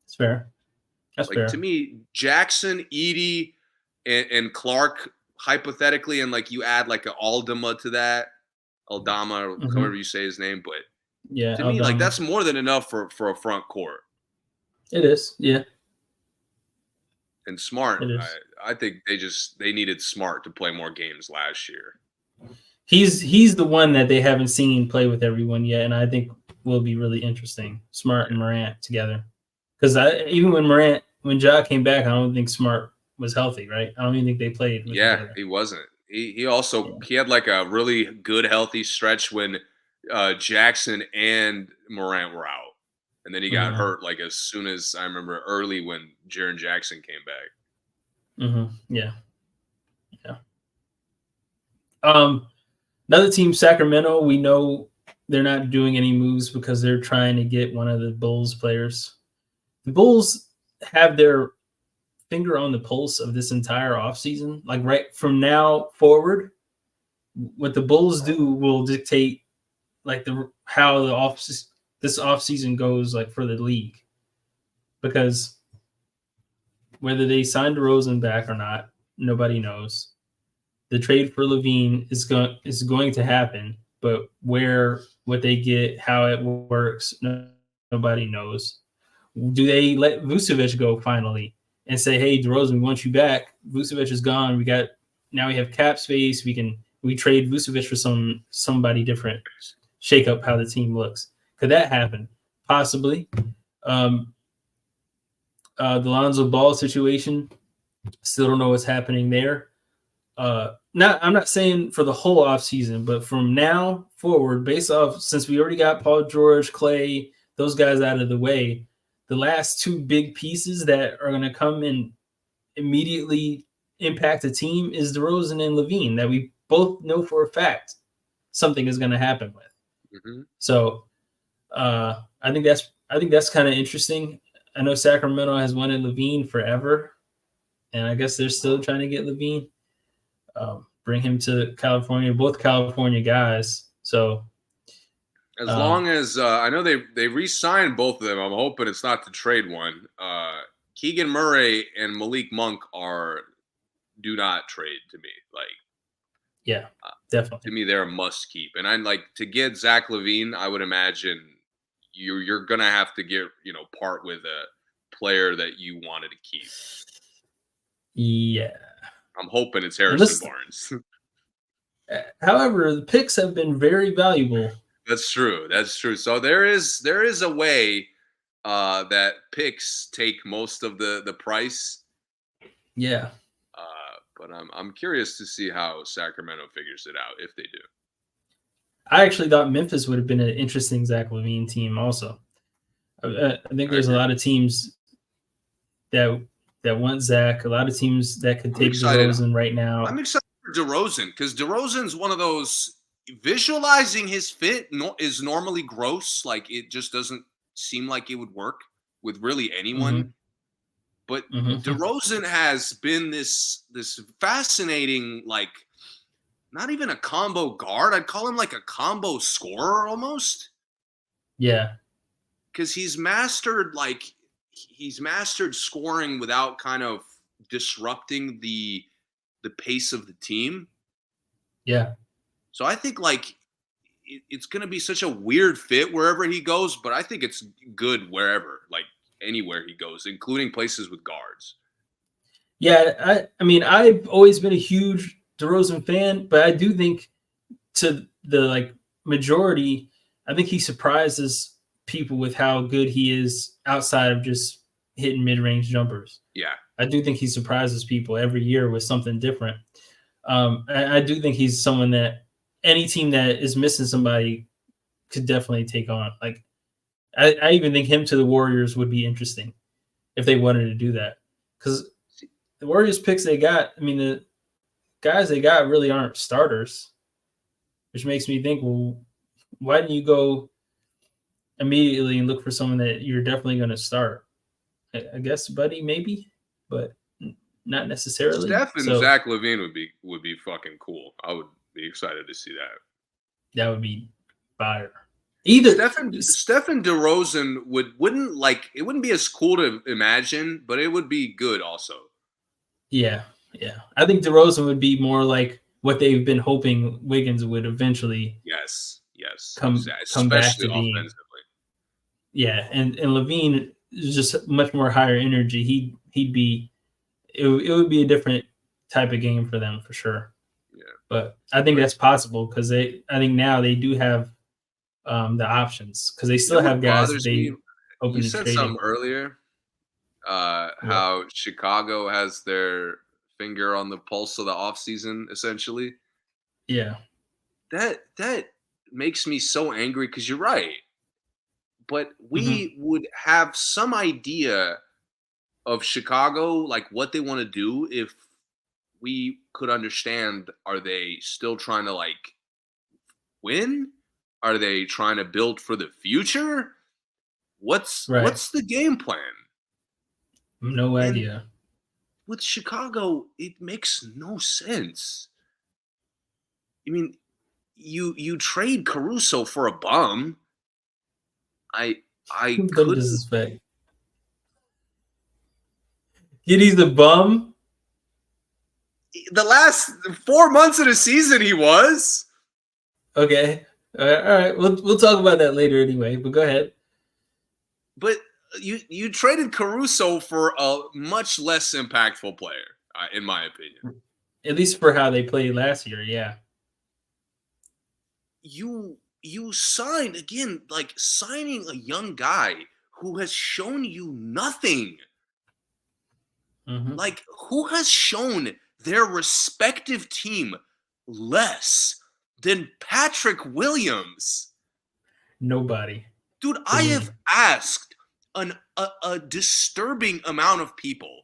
It's fair. That's Like to fair. me, Jackson, Edie, and Clark hypothetically, and like you add like an Aldama to that, Aldama, or however Mm-hmm. you say his name, but Yeah, to me, like Alabama. that's more than enough for a front court. It is. Yeah, And Smart, it is. I think they needed Smart to play more games last year. He's the one that they haven't seen play with everyone yet, and I think will be really interesting. Smart and Morant together, because even when Ja came back, I don't think Smart was healthy, right? I don't even think they played with each Yeah, other. he wasn't. He also Yeah. he had like a really good healthy stretch when Jackson and Morant were out, and then he got Mm-hmm. hurt like as soon as I remember early when Jaren Jackson came back. Mm-hmm. Yeah. Yeah. Another team, Sacramento. We know they're not doing any moves because they're trying to get one of the Bulls players. The Bulls have their finger on the pulse of this entire offseason. Like right from now forward, what the Bulls do will dictate like how this offseason goes like for the league. Because whether they sign DeRozan back or not, nobody knows. The trade for Levine is going to happen, but what they get, how it works, nobody knows. Do they let Vucevic go finally and say, "Hey, DeRozan, we want you back. Vucevic is gone. Now we have cap space. We trade Vucevic for somebody different. Shake up how the team looks. Could that happen? Possibly. Um, the Lonzo Ball situation. Still don't know what's happening there. I'm not saying for the whole offseason, but from now forward, based off since we already got Paul George, Klay, those guys out of the way, the last two big pieces that are going to come and immediately impact the team is DeRozan and Levine that we both know for a fact something is going to happen with. Mm-hmm. So I think that's kind of interesting. I know Sacramento has wanted Levine forever, and I guess they're still trying to get Levine. Bring him to California, both California guys. So as long as I know they re-signed both of them, I'm hoping it's not to trade one. Keegan Murray and Malik Monk do not trade to me. Like, yeah, definitely. To me, they're a must keep. And I like to get Zach LaVine. I would imagine you're gonna have to get part with a player that you wanted to keep. Yeah, I'm hoping it's Harrison Barnes. However, the picks have been very valuable. That's true. So there is a way that picks take most of the price. Yeah. But I'm curious to see how Sacramento figures it out if they do. I actually thought Memphis would have been an interesting Zach LaVine team. Also, I think there's a lot of teams that want Zach. A lot of teams that could take DeRozan right now. I'm excited for DeRozan because DeRozan's one of those. Visualizing his fit is normally gross. Like it just doesn't seem like it would work with really anyone. Mm-hmm. But DeRozan has been this fascinating, like not even a combo guard. I'd call him like a combo scorer almost. Yeah. Because he's mastered scoring without kind of disrupting the pace of the team. Yeah. So I think like it's going to be such a weird fit wherever he goes, but I think it's good wherever, like anywhere he goes, including places with guards. Yeah, I mean, I've always been a huge DeRozan fan, but I do think to the majority, I think he surprises people with how good he is outside of just hitting mid-range jumpers. Yeah. I do think he surprises people every year with something different. I do think he's someone that any team that is missing somebody could definitely take on. Like, I even think him to the Warriors would be interesting if they wanted to do that. Because the Warriors picks they got, I mean, the guys they got really aren't starters, which makes me think, well, why didn't you go? immediately and look for someone that you're definitely going to start. I guess Buddy maybe, but not necessarily. Steph and So Zach LaVine would be fucking cool. I would be excited to see that. that would be fire. Either Steph and DeRozan wouldn't be as cool to imagine, but it would be good also. yeah. I think DeRozan would be more like what they've been hoping Wiggins would eventually Yes, come especially back to being. offensively. Yeah, and Levine is just much more higher energy. He'd be it would be a different type of game for them for sure. Yeah, but I think that's possible because I think now they do have the options because they still have guys that they open You to said trading. something earlier. How Chicago has their finger on the pulse of the offseason, essentially. Yeah. That makes me so angry because you're right. But we would have some idea of Chicago, like what they want to do, if we could understand. Are they still trying to like win? Are they trying to build for the future? What's the game plan? No idea. With Chicago, it makes no sense. I mean, you trade Caruso for a bum. I couldn't. Disrespect. He's the bum. The last 4 months of the season, he was. Okay. All right. We'll talk about that later anyway. But go ahead. But you traded Caruso for a much less impactful player, in my opinion. At least for how they played last year, yeah. You signed again, like signing a young guy who has shown you nothing. Like, who has shown their respective team less than Patrick Williams? Nobody. Dude, I have asked a disturbing amount of people,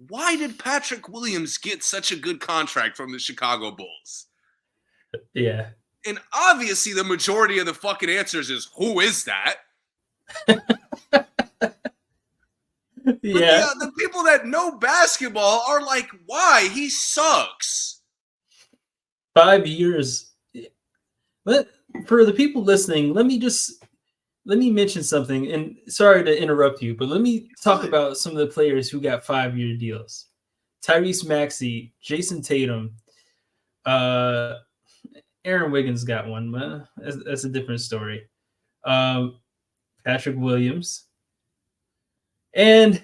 why did Patrick Williams get such a good contract from the Chicago Bulls? Yeah. And obviously the majority of the fucking answers is, who is that? Yeah. But the people that know basketball are like, why? He sucks. 5 years. But for the people listening, let me mention something. And sorry to interrupt you, but let me talk about some of the players who got 5-year deals. Tyrese Maxey, Jason Tatum, Aaron Wiggins got one, but that's a different story. Patrick Williams. And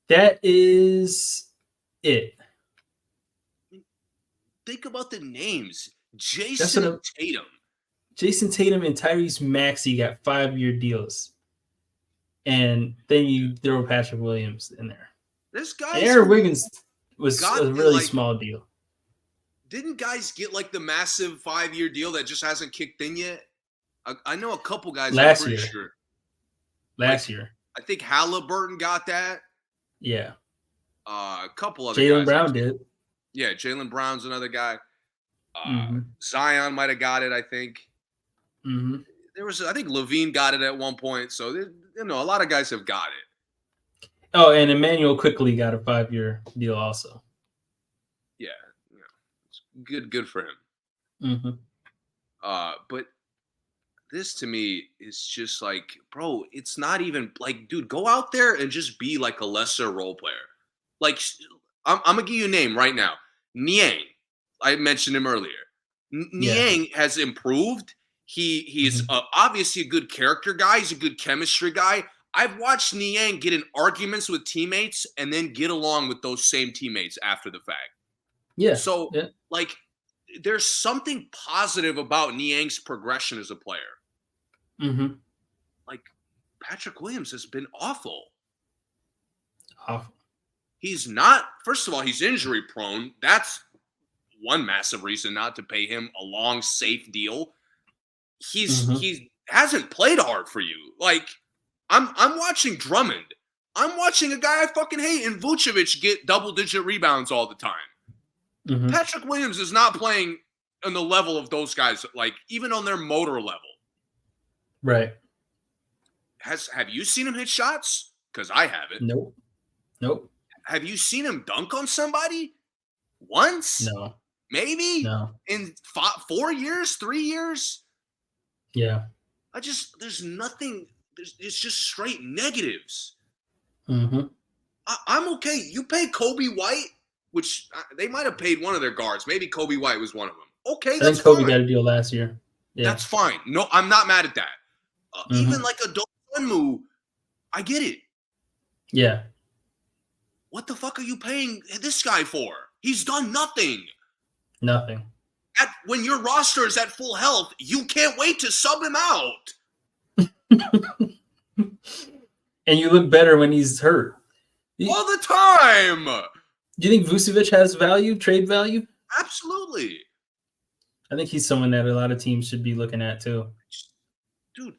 that is it. Think about the names. Jason Tatum. Jason Tatum and Tyrese Maxey got 5-year deals. And then you throw Patrick Williams in there. This guy, Aaron Wiggins was a really small deal. Didn't guys get like the massive 5-year deal that just hasn't kicked in yet? I know a couple guys. Last year. I think Halliburton got that. Yeah. A couple other Jaylen guys. Brown did. Yeah, Jaylen Brown's another guy. Zion might have got it, I think. I think Levine got it at one point. So, a lot of guys have got it. Oh, and Emmanuel quickly got a 5-year deal also. Yeah. It's good for him. But this to me is just like, bro, it's not even like, dude, go out there and just be like a lesser role player. Like, I'm going to give you a name right now. Niang. I mentioned him earlier. Niang has improved. He's obviously a good character guy. He's a good chemistry guy. I've watched Niang get in arguments with teammates and then get along with those same teammates after the fact. Yeah. So, like, there's something positive about Niang's progression as a player. Like, Patrick Williams has been awful. He's not, first of all, he's injury prone. That's one massive reason not to pay him a long, safe deal. He hasn't played hard for you. Like, I'm watching Drummond. I'm watching a guy I fucking hate in Vucevic get double-digit rebounds all the time. Patrick Williams is not playing on the level of those guys, like, even on their motor level. Right. Have you seen him hit shots? Because I haven't. Nope. Have you seen him dunk on somebody? Once? No. Maybe? No. In 4 years? 3 years? Yeah. There's nothing. It's just straight negatives. Mm-hmm. I'm okay. You pay Kobe White, which they might have paid one of their guards. Maybe Kobe White was one of them. Okay, that's fine. I think Kobe got a deal last year. Yeah. That's fine. No, I'm not mad at that. Even like a Dosunmu, I get it. Yeah. What the fuck are you paying this guy for? He's done nothing. Nothing. When your roster is at full health, you can't wait to sub him out. And you look better when he's hurt. All the time. Do you think Vucevic has value, trade value? Absolutely. I think he's someone that a lot of teams should be looking at too. Dude,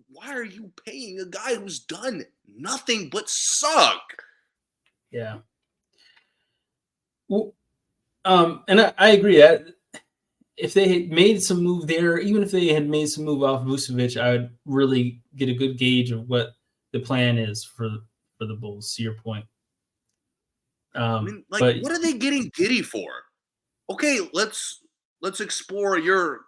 why are you paying a guy who's done nothing but suck? Yeah. Well, and I agree. If they had made some move there, even if they had made some move off Vucevic, I would really get a good gauge of what the plan is for the Bulls. To your point. What are they getting Giddy for? Okay, let's explore your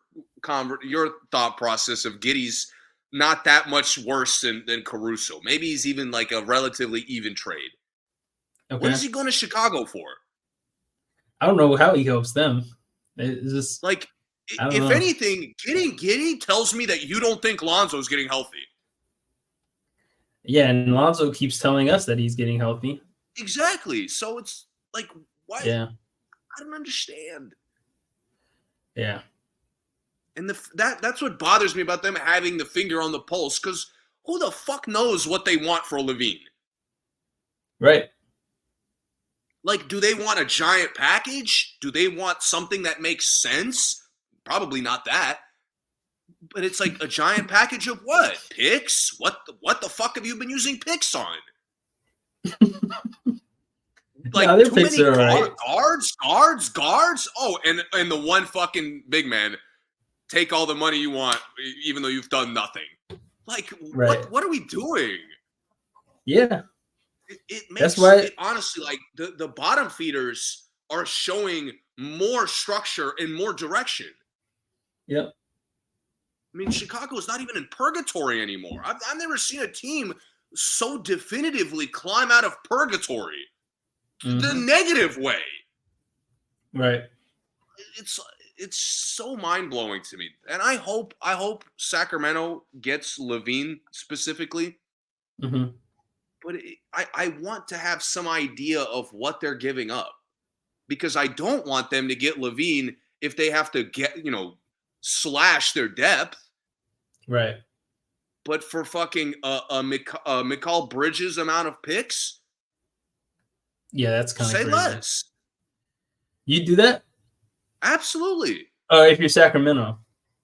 thought process of Giddy's not that much worse than Caruso. Maybe he's even like a relatively even trade. Okay. What is he going to Chicago for? I don't know how he helps them. It's just like, if anything, getting Giddy tells me that you don't think Lonzo's getting healthy. Yeah, and Lonzo keeps telling us that he's getting healthy. Exactly. So it's like, why? Yeah. I don't understand. Yeah. And that's what bothers me about them having the finger on the pulse, because who the fuck knows what they want for LaVine? Right. Like, do they want a giant package? Do they want something that makes sense? Probably not that. But it's like a giant package of what? Picks? What the fuck have you been using picks on? Like, no, too many guards. Oh, and the one fucking big man, take all the money you want, even though you've done nothing. Like, right. What are we doing? Yeah. It makes it honestly, like, the bottom feeders are showing more structure and more direction. Yep. I mean, Chicago is not even in purgatory anymore. I've never seen a team so definitively climb out of purgatory. The negative way. Right. It's so mind-blowing to me. And I hope Sacramento gets LaVine specifically. Mm-hmm. But I want to have some idea of what they're giving up, because I don't want them to get LaVine if they have to slash their depth. Right. But for fucking Mikal Bridges amount of picks, yeah, that's kind of say crazy. Less. You do that? Absolutely. If you're Sacramento.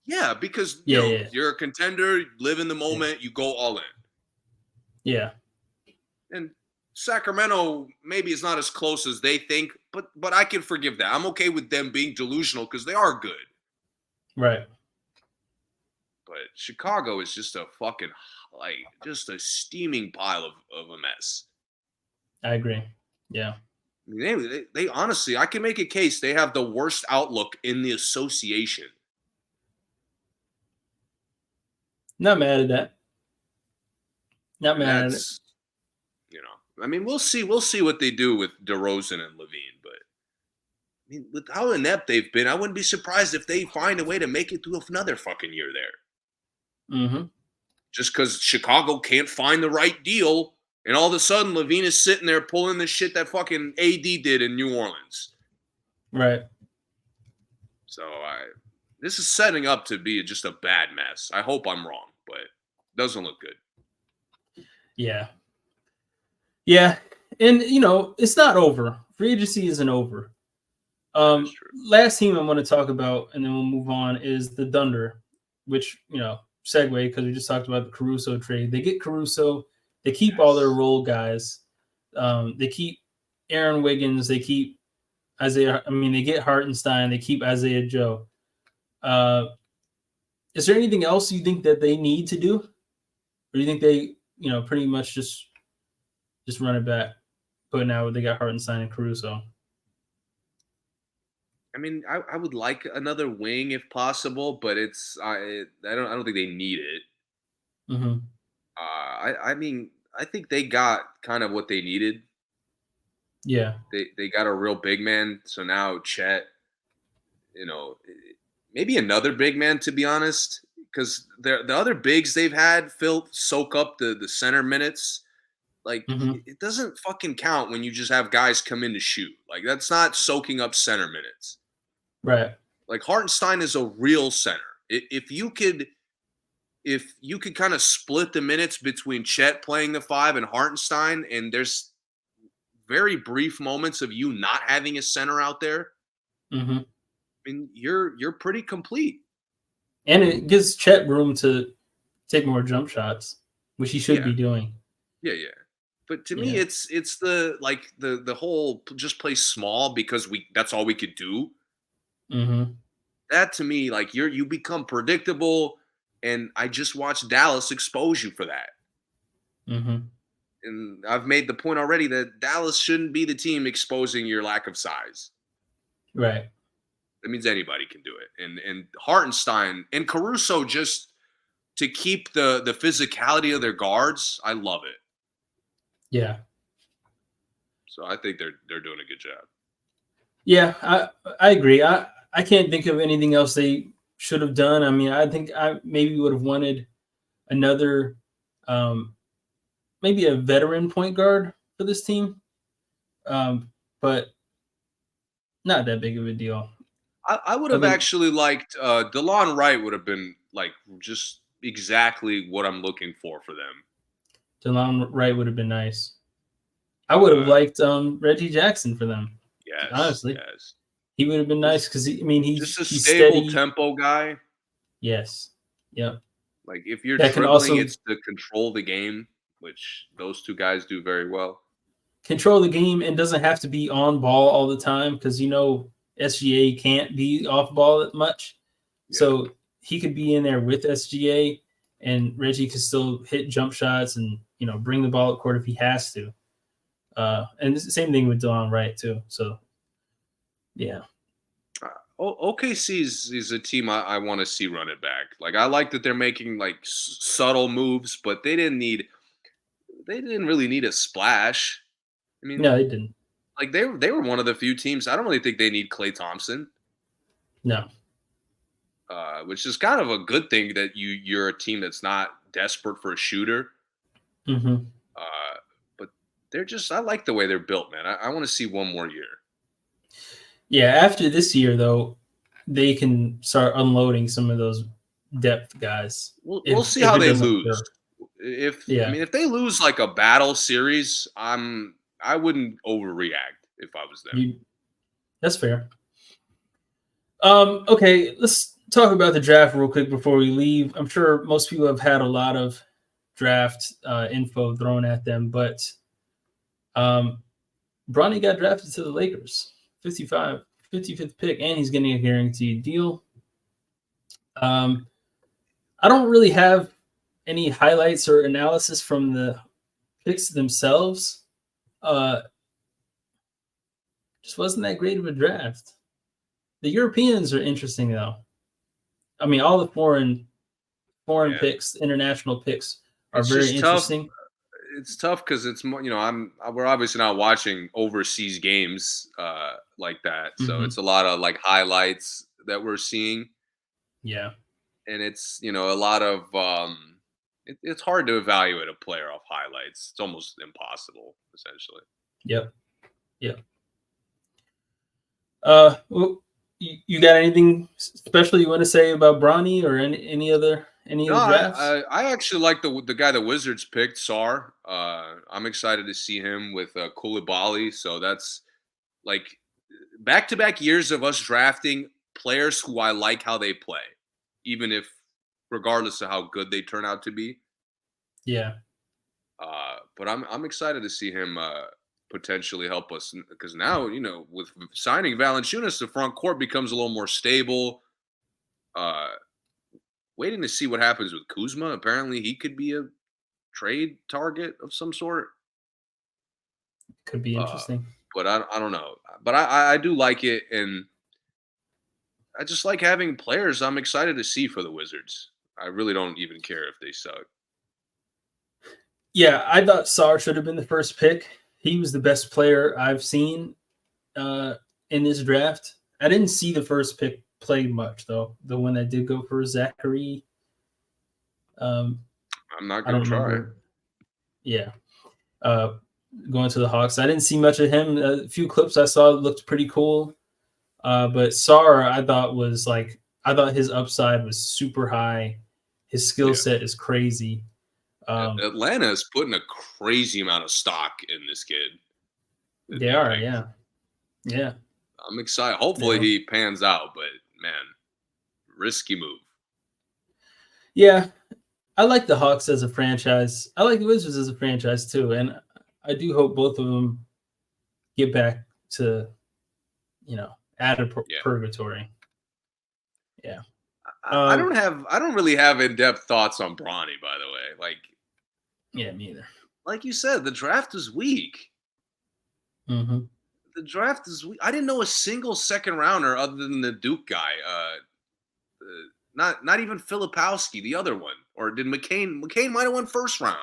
Yeah, because you're a contender, you live in the moment, you go all in. Yeah. And Sacramento maybe is not as close as they think, but I can forgive that. I'm okay with them being delusional because they are good. Right. But Chicago is just a fucking, just a steaming pile of a mess. I agree. Yeah. I mean, they honestly, I can make a case they have the worst outlook in the association. Not mad at that. Not mad at it. I mean, we'll see what they do with DeRozan and LaVine, but I mean, with how inept they've been, I wouldn't be surprised if they find a way to make it through another fucking year there. Mm-hmm. Just because Chicago can't find the right deal, and all of a sudden LaVine is sitting there pulling the shit that fucking AD did in New Orleans. Right. So this is setting up to be just a bad mess. I hope I'm wrong, but it doesn't look good. Yeah. Yeah, and it's not over. Free agency isn't over. Last team I want to talk about, and then we'll move on, is the Thunder, which segue because we just talked about the Caruso trade. They get Caruso, they keep all their role guys, they keep Aaron Wiggins, they keep Isaiah. I mean, they get Hartenstein, they keep Isaiah Joe. Is there anything else you think that they need to do? do you think they, pretty much just run it back, putting out they got Hartenstein and Caruso? I mean, I would like another wing if possible, but I don't think they need it. Hmm. I mean, I think they got kind of what they needed. Yeah. They got a real big man, so now Chet, you know, maybe another big man to be honest, because the other bigs they've had soak up the center minutes. Like Hmm. it doesn't fucking count when you just have guys come in to shoot. Like that's not soaking up center minutes. Right. Like Hartenstein is a real center. If you could kind of split the minutes between Chet playing the five and Hartenstein, and there's very brief moments of you not having a center out there, Hmm. I mean you're pretty complete. And it gives Chet room to take more jump shots, which he should Yeah, be doing. yeah. But to me, Yeah. it's the whole just play small because that's all we could do. Hmm. That to me, like you become predictable, and I just watched Dallas expose you for that. Hmm. And I've made the point already that Dallas shouldn't be the team exposing your lack of size. Right. That means anybody can do it. And Hartenstein and Caruso just to keep the physicality of their guards, I love it. Yeah. So I think they're doing a good job. Yeah. I agree. I can't think of anything else they should have done. I mean, I think I maybe would have wanted another, um, maybe a veteran point guard for this team, but not that big of a deal. I would I have think actually liked DeLon Wright would have been like just exactly what I'm looking for them. Delon Wright would have been nice. I would have Uh, liked Reggie Jackson for them. yes, Honestly, yes. he would have been nice Just because I mean just a he's stable steady. tempo guy. Yes. Yep. Like if you're That can dribbling, also it's to control the game, which those two guys do very well. control the game and doesn't have to be on ball all the time because SGA can't be off ball that much. Yeah. So he could be in there with SGA and Reggie could still hit jump shots and bring the ball at court if he has to. And it's the same thing with Delon Wright too. So yeah. OKC is a team I want to see run it back. Like I like that they're making like subtle moves, but they didn't really need a splash. I No, mean, they didn't. like they were one of the few teams. I don't really think they need Klay Thompson, No. which is kind of a good thing that you're a team that's not desperate for a shooter. Hmm. Uh, but I like the way they're built, man. I want to see one more year. Yeah, after this year though, they can start unloading some of those depth guys We'll if see if how it they doesn't lose. work. I Yeah, mean, if they lose like a battle series, I wouldn't overreact if I was them. you that's fair. Okay, let's talk about the draft real quick before we leave. I'm sure most people have had a lot of draft info thrown at them, but um, Bronny got drafted to the Lakers, 55th pick, and he's getting a guaranteed deal. Um, I don't really have any highlights or analysis from the picks themselves. Uh, just wasn't that great of a draft. The Europeans are interesting though. I mean, all the foreign Yeah, picks, international picks are it's very just tough. interesting. It's tough because it's more. We're obviously not watching overseas games like that, so Hmm. it's a lot of like highlights that we're seeing, Yeah. and it's a lot of it's hard to evaluate a player off highlights. It's almost impossible, essentially. Yep. Yep. Well, you got anything special you want to say about Bronny or any No, of the I, drafts? I actually like the guy the Wizards picked, Sar. I'm excited to see him with Koulibaly. So that's like back to back years of us drafting players who I like how they play, even if regardless of how good they turn out to be. Yeah. But I'm excited to see him potentially help us because now with signing Valanciunas, the front court becomes a little more stable. Uh, Waiting to see what happens with Kuzma. Apparently, he could be a trade target of some sort. Could be Uh, interesting. but I don't know. But I do like it, and I just like having players I'm excited to see for the Wizards. I really don't even care if they suck. Yeah, I thought Sarr should have been the first pick. He was the best player I've seen in this draft. I didn't see the first pick play much though. The one that did go for Zachary. Um, I'm not I gonna don't try. remember. Yeah, uh, going to the Hawks. I didn't see much of him. A few clips I saw looked pretty cool. But Sarr, I thought his upside was super high. His skill Yeah. set is crazy. Atlanta is putting a crazy amount of stock in this kid. They are, yeah, yeah, I'm excited. Hopefully yeah, he pans out, but man, risky move. yeah. I like the Hawks as a franchise. I like the Wizards as a franchise too, and I do hope both of them get back to out of Yeah. purgatory. Yeah. I Um. don't really have in-depth thoughts on Bronny, by the way. Yeah. Me either. Like you said, the draft is weak. Mm-hmm. The draft is weak. I didn't know a single second rounder other than the Duke guy. Not even Filipowski, the other one. Or did McCain? McCain might have won first round.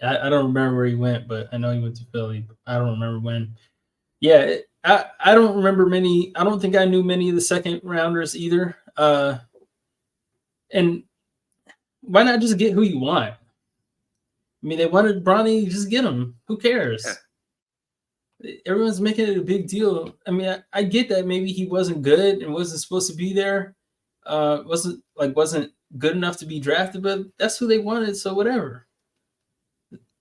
I don't remember where he went, but I know he went to Philly. I don't remember when. Yeah, I don't remember many. I don't think I knew many of the second rounders either. And why not just get who you want? I mean, they wanted Bronny, just get him. Who Yeah. cares? Everyone's making it a big deal. I mean, I get that maybe he wasn't good and wasn't supposed to be there. Wasn't good enough to be drafted, but that's who they wanted, so whatever.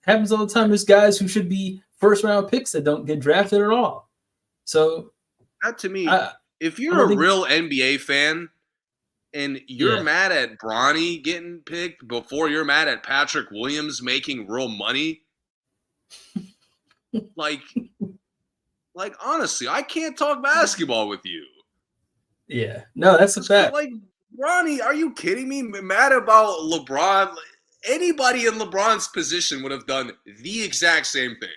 Happens all the time. There's guys who should be first round picks that don't get drafted at all. So That to me, I if I you're don't a think real NBA fan and you're yeah. mad at Bronny getting picked before you're mad at Patrick Williams making real money, like honestly, I can't talk basketball with you. Yeah. No, that's a fact. Like Bronny, are you kidding me? Mad about LeBron? Anybody in LeBron's position would have done the exact same thing.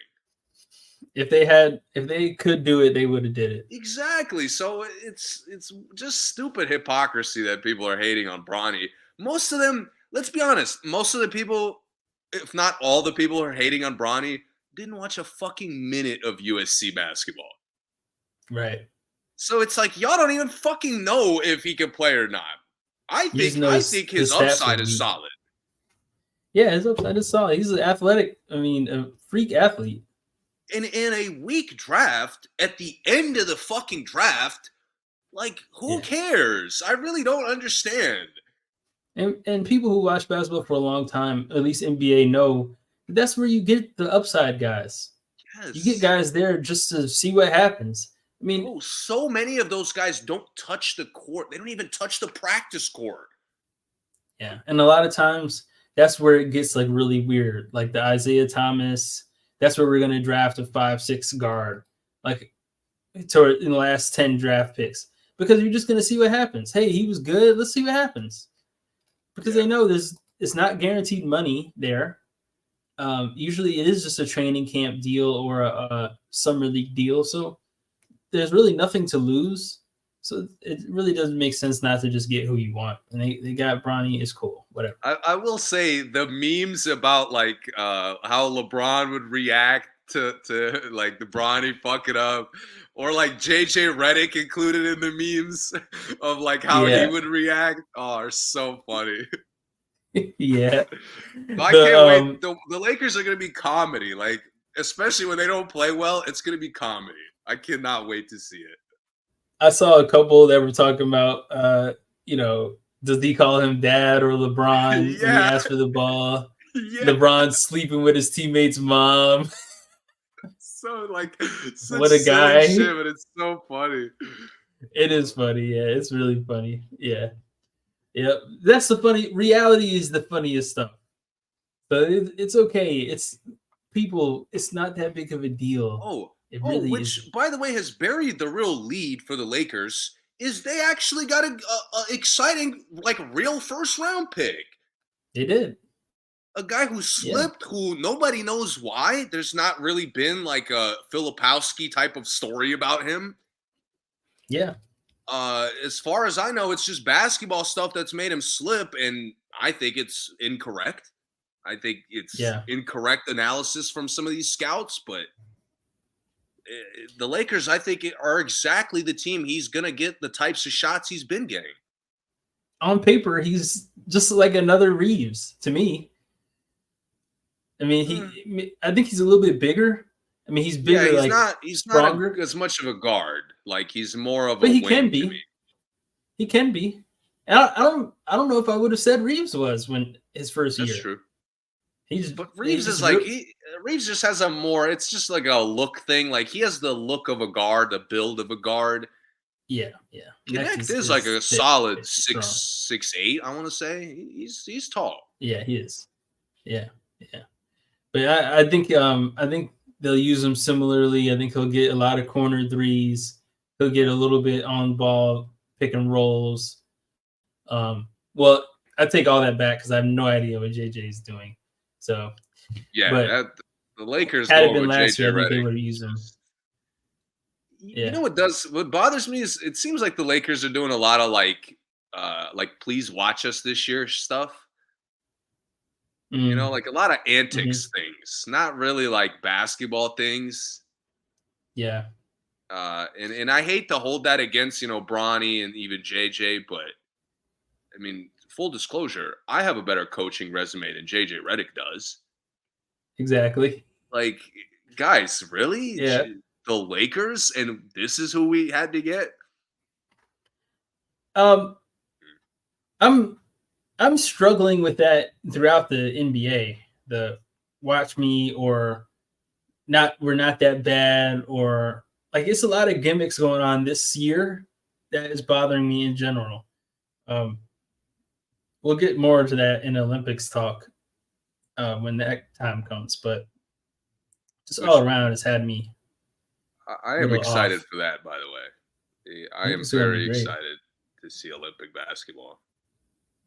If they could do it, they would have did it. Exactly. So it's just stupid hypocrisy that people are hating on Bronny. Most of them, let's be honest, most of the people, if not all the people who are hating on Bronny, didn't watch a fucking minute of USC basketball. Right. So it's like y'all don't even fucking know if he can play or not. You just know I think his stats are upside is weak. solid. Yeah, his upside is solid. He's an athletic. I mean, a freak athlete. In a weak draft, at the end of the fucking draft, like who Yeah. cares? I really don't understand. And people who watch basketball for a long time, at least NBA, know that's where you get the upside guys. You get Yes. guys there just to see what happens. I mean, Bro, so many of those guys don't touch the court. They don't even touch the practice court. yeah. And a lot of times that's where it gets like really weird. Like the Isaiah Thomas, that's where we're gonna draft a 5'6" guard. Like in the last 10 draft picks. Because you're just gonna see what happens. Hey, he was good. Let's see what happens. Because Yeah. they know it's not guaranteed money there. Usually it is just a training camp deal or a summer league deal. So there's really nothing to lose. So it really doesn't make sense not to just get who you want. And they got Bronny, is cool. Whatever. I will say the memes about how LeBron would react to like the Bronny fuck it up, or like JJ Redick included in the memes of like how he Yeah. would react, are so funny. Yeah. I The can't wait. The Lakers are gonna be comedy, like especially when they don't play well. It's gonna be comedy. I cannot wait to see it. I saw a couple that were talking about does he call him dad or LeBron when he Yeah, asked for the ball? yeah. LeBron sleeping with his teammate's mom. So like such What a silly guy. shit, but it's so funny. It is funny. Yeah, it's really funny. Yeah. Yeah. That's the funny reality is the funniest stuff. But it's okay. It's not that big of a deal. Oh, It really which isn't. by the way has buried the real lead for the Lakers is they actually got a exciting like real first round pick. They did. A guy who Yeah. slipped, who nobody knows why. There's not really been like a Filipowski type of story about him. Yeah. As far as I know, it's just basketball stuff that's made him slip, and I think it's incorrect. I think it's Yeah. incorrect analysis from some of these scouts, but the Lakers, I think, are exactly the team he's going to get the types of shots he's been getting. On paper, he's just like another Reeves to me. I mean, I think he's a little bit bigger. I mean, he's Yeah, bigger, like he's not stronger, as much of a guard. Like he's more of but a he wing can to be. me. He can be. And I don't know if I would have said Reeves was when his first That's year. true. He's But he Reeves is just like Reeves just has a more. It's just like a look thing. Like he has the look of a guard, the build of a guard. yeah. Next Connect is like is a thick, solid strong. 6'8". I want to say he's tall. Yeah, he is. Yeah. But I think they'll use him similarly. I think he'll get a lot of corner threes. He'll get a little bit on ball pick and rolls. Well, I take all that back because I have no idea what JJ is doing. So, Yeah, but that the Lakers had it going been with last JJ year, I think they Redick. would have used him. You Yeah. know what bothers me is it seems like the Lakers are doing a lot of like please watch us this year stuff. You know, like a lot of Mm-hmm. antics things, not really like basketball things. Yeah. And I hate to hold that against, Bronny and even JJ, but I mean, full disclosure, I have a better coaching resume than JJ Redick does. Exactly. Like, guys, really? Yeah. The Lakers, and this is who we had to get? Um, I'm I'm struggling with that throughout the NBA. The watch me or not, we're not that bad, or like it's a lot of gimmicks going on this year that is bothering me in general. Um, we'll get more into that in Olympics talk when that time comes, but just all Which around has had me I a am little excited off. for that, by the way. I I think am it's going to be very great. excited to see Olympic basketball.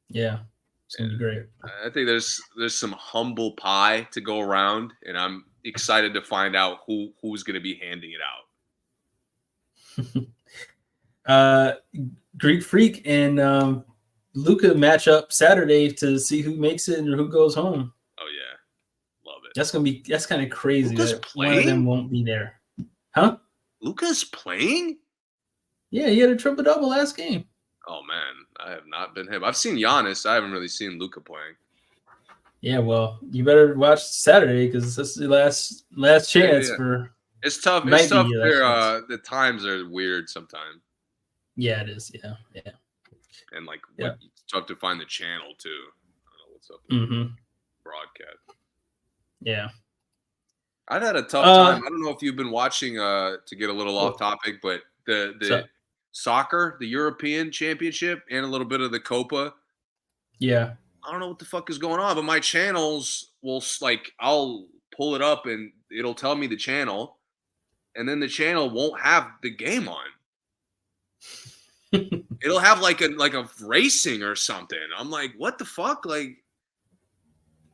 Yeah, it's going to be great. I think there's some humble pie to go around, and I'm excited to find out who's going to be handing it out. uh, Greek Freak and Luca match up Saturday to see who makes it and who goes home. Oh yeah, love it. That's kind of crazy Luka's that one of them playing? won't be there, huh? Luka's playing? Yeah, he had a triple double last game. Oh man, I have not been him. I've seen Giannis. I haven't really seen Luka playing. Yeah, well, you better watch Saturday because that's the last chance Yeah. for. It's tough. It's Might be tough. your last chance. The times are weird sometimes, Yeah, it is. Yeah. and like Yeah. it's tough to find the channel too. I don't know what's up with Mm-hmm. broadcast. Yeah. I've had a tough time. I don't know if you've been watching. To get a little off topic, but the soccer, the European Championship, and a little bit of the Copa. Yeah. I don't know what the fuck is going on, but my channels will I'll pull it up and it'll tell me the channel, and then the channel won't have the game on. It'll have like a racing or something. I'm like, what the fuck? Like,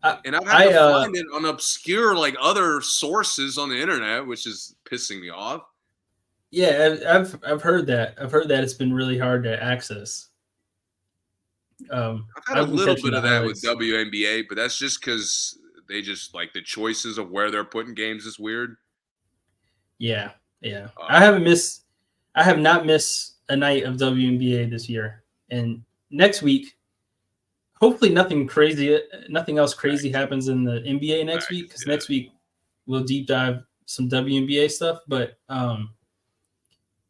and I've had to find it on obscure like other sources on the internet, which is pissing me off. Yeah, I've heard that. I've heard that it's been really hard to access. I've had a I've been little catching bit the of that with highlights. WNBA, but that's just because they just like the choices of where they're putting games is weird. Yeah. I have not missed a night of WNBA this year. And next week, hopefully nothing else crazy happens in the NBA next week, because next week we'll deep dive some WNBA stuff. But I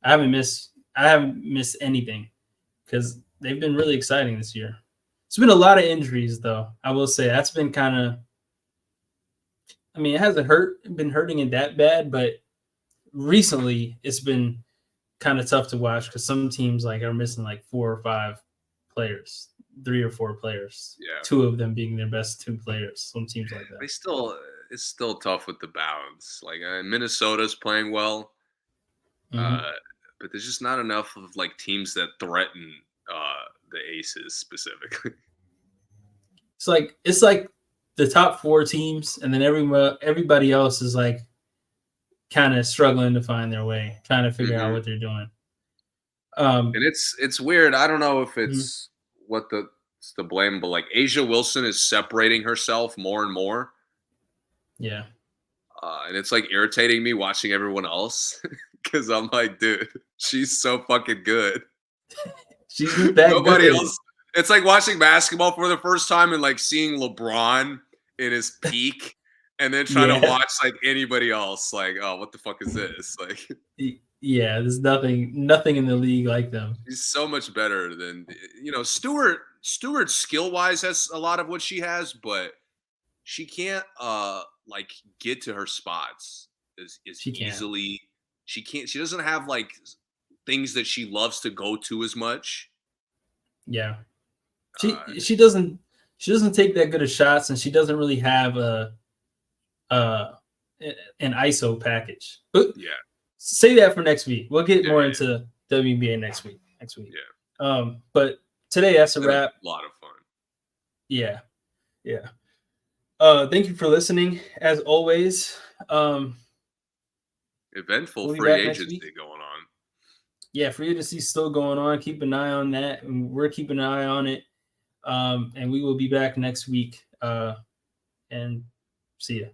haven't missed anything because they've been really exciting this year. It's been a lot of injuries, though. I will say that's been kind of. I mean, it hasn't been hurting it that bad, but recently it's been kind of tough to watch because some teams like are missing like 4 or 5 players, 3 or 4 players. Yeah, 2 of them being their best 2 players. Some teams like that. It's still tough with the balance. Like Minnesota's playing well, but there's just not enough of like teams that threaten the Aces specifically. It's like the top 4 teams, and then everybody else is like kind of struggling to find their way, trying to figure out what they're doing. And it's weird. I don't know if Mhm. it's it's the blame, but like Asia Wilson is separating herself more and more. Yeah. And it's like irritating me watching everyone else because I'm like, dude, she's so fucking good. She's just that Nobody good. else. It's like watching basketball for the first time and like seeing LeBron in his peak, and then trying to Yeah. watch like anybody else. Like, oh, what the fuck is this? Like, Yeah, there's nothing in the league like them. he's so much better than Stewart. Stewart skill wise has a lot of what she has, but she can't like get to her spots as She can't. easily. She can't. She doesn't have like things that she loves to go to as much. Yeah. Uh, She doesn't take that good of shots, and she doesn't really have uh an ISO package. But yeah, say that for next week. We'll get more yeah, into WNBA next week. yeah. But today that's a Been wrap. a lot of fun. Yeah. Yeah. Thank you for listening. As always, Eventful we'll be free back next week. agency going on. Yeah, free agency still going on. Keep an eye on that, and we're keeping an eye on it. And we will be back next week. And see ya.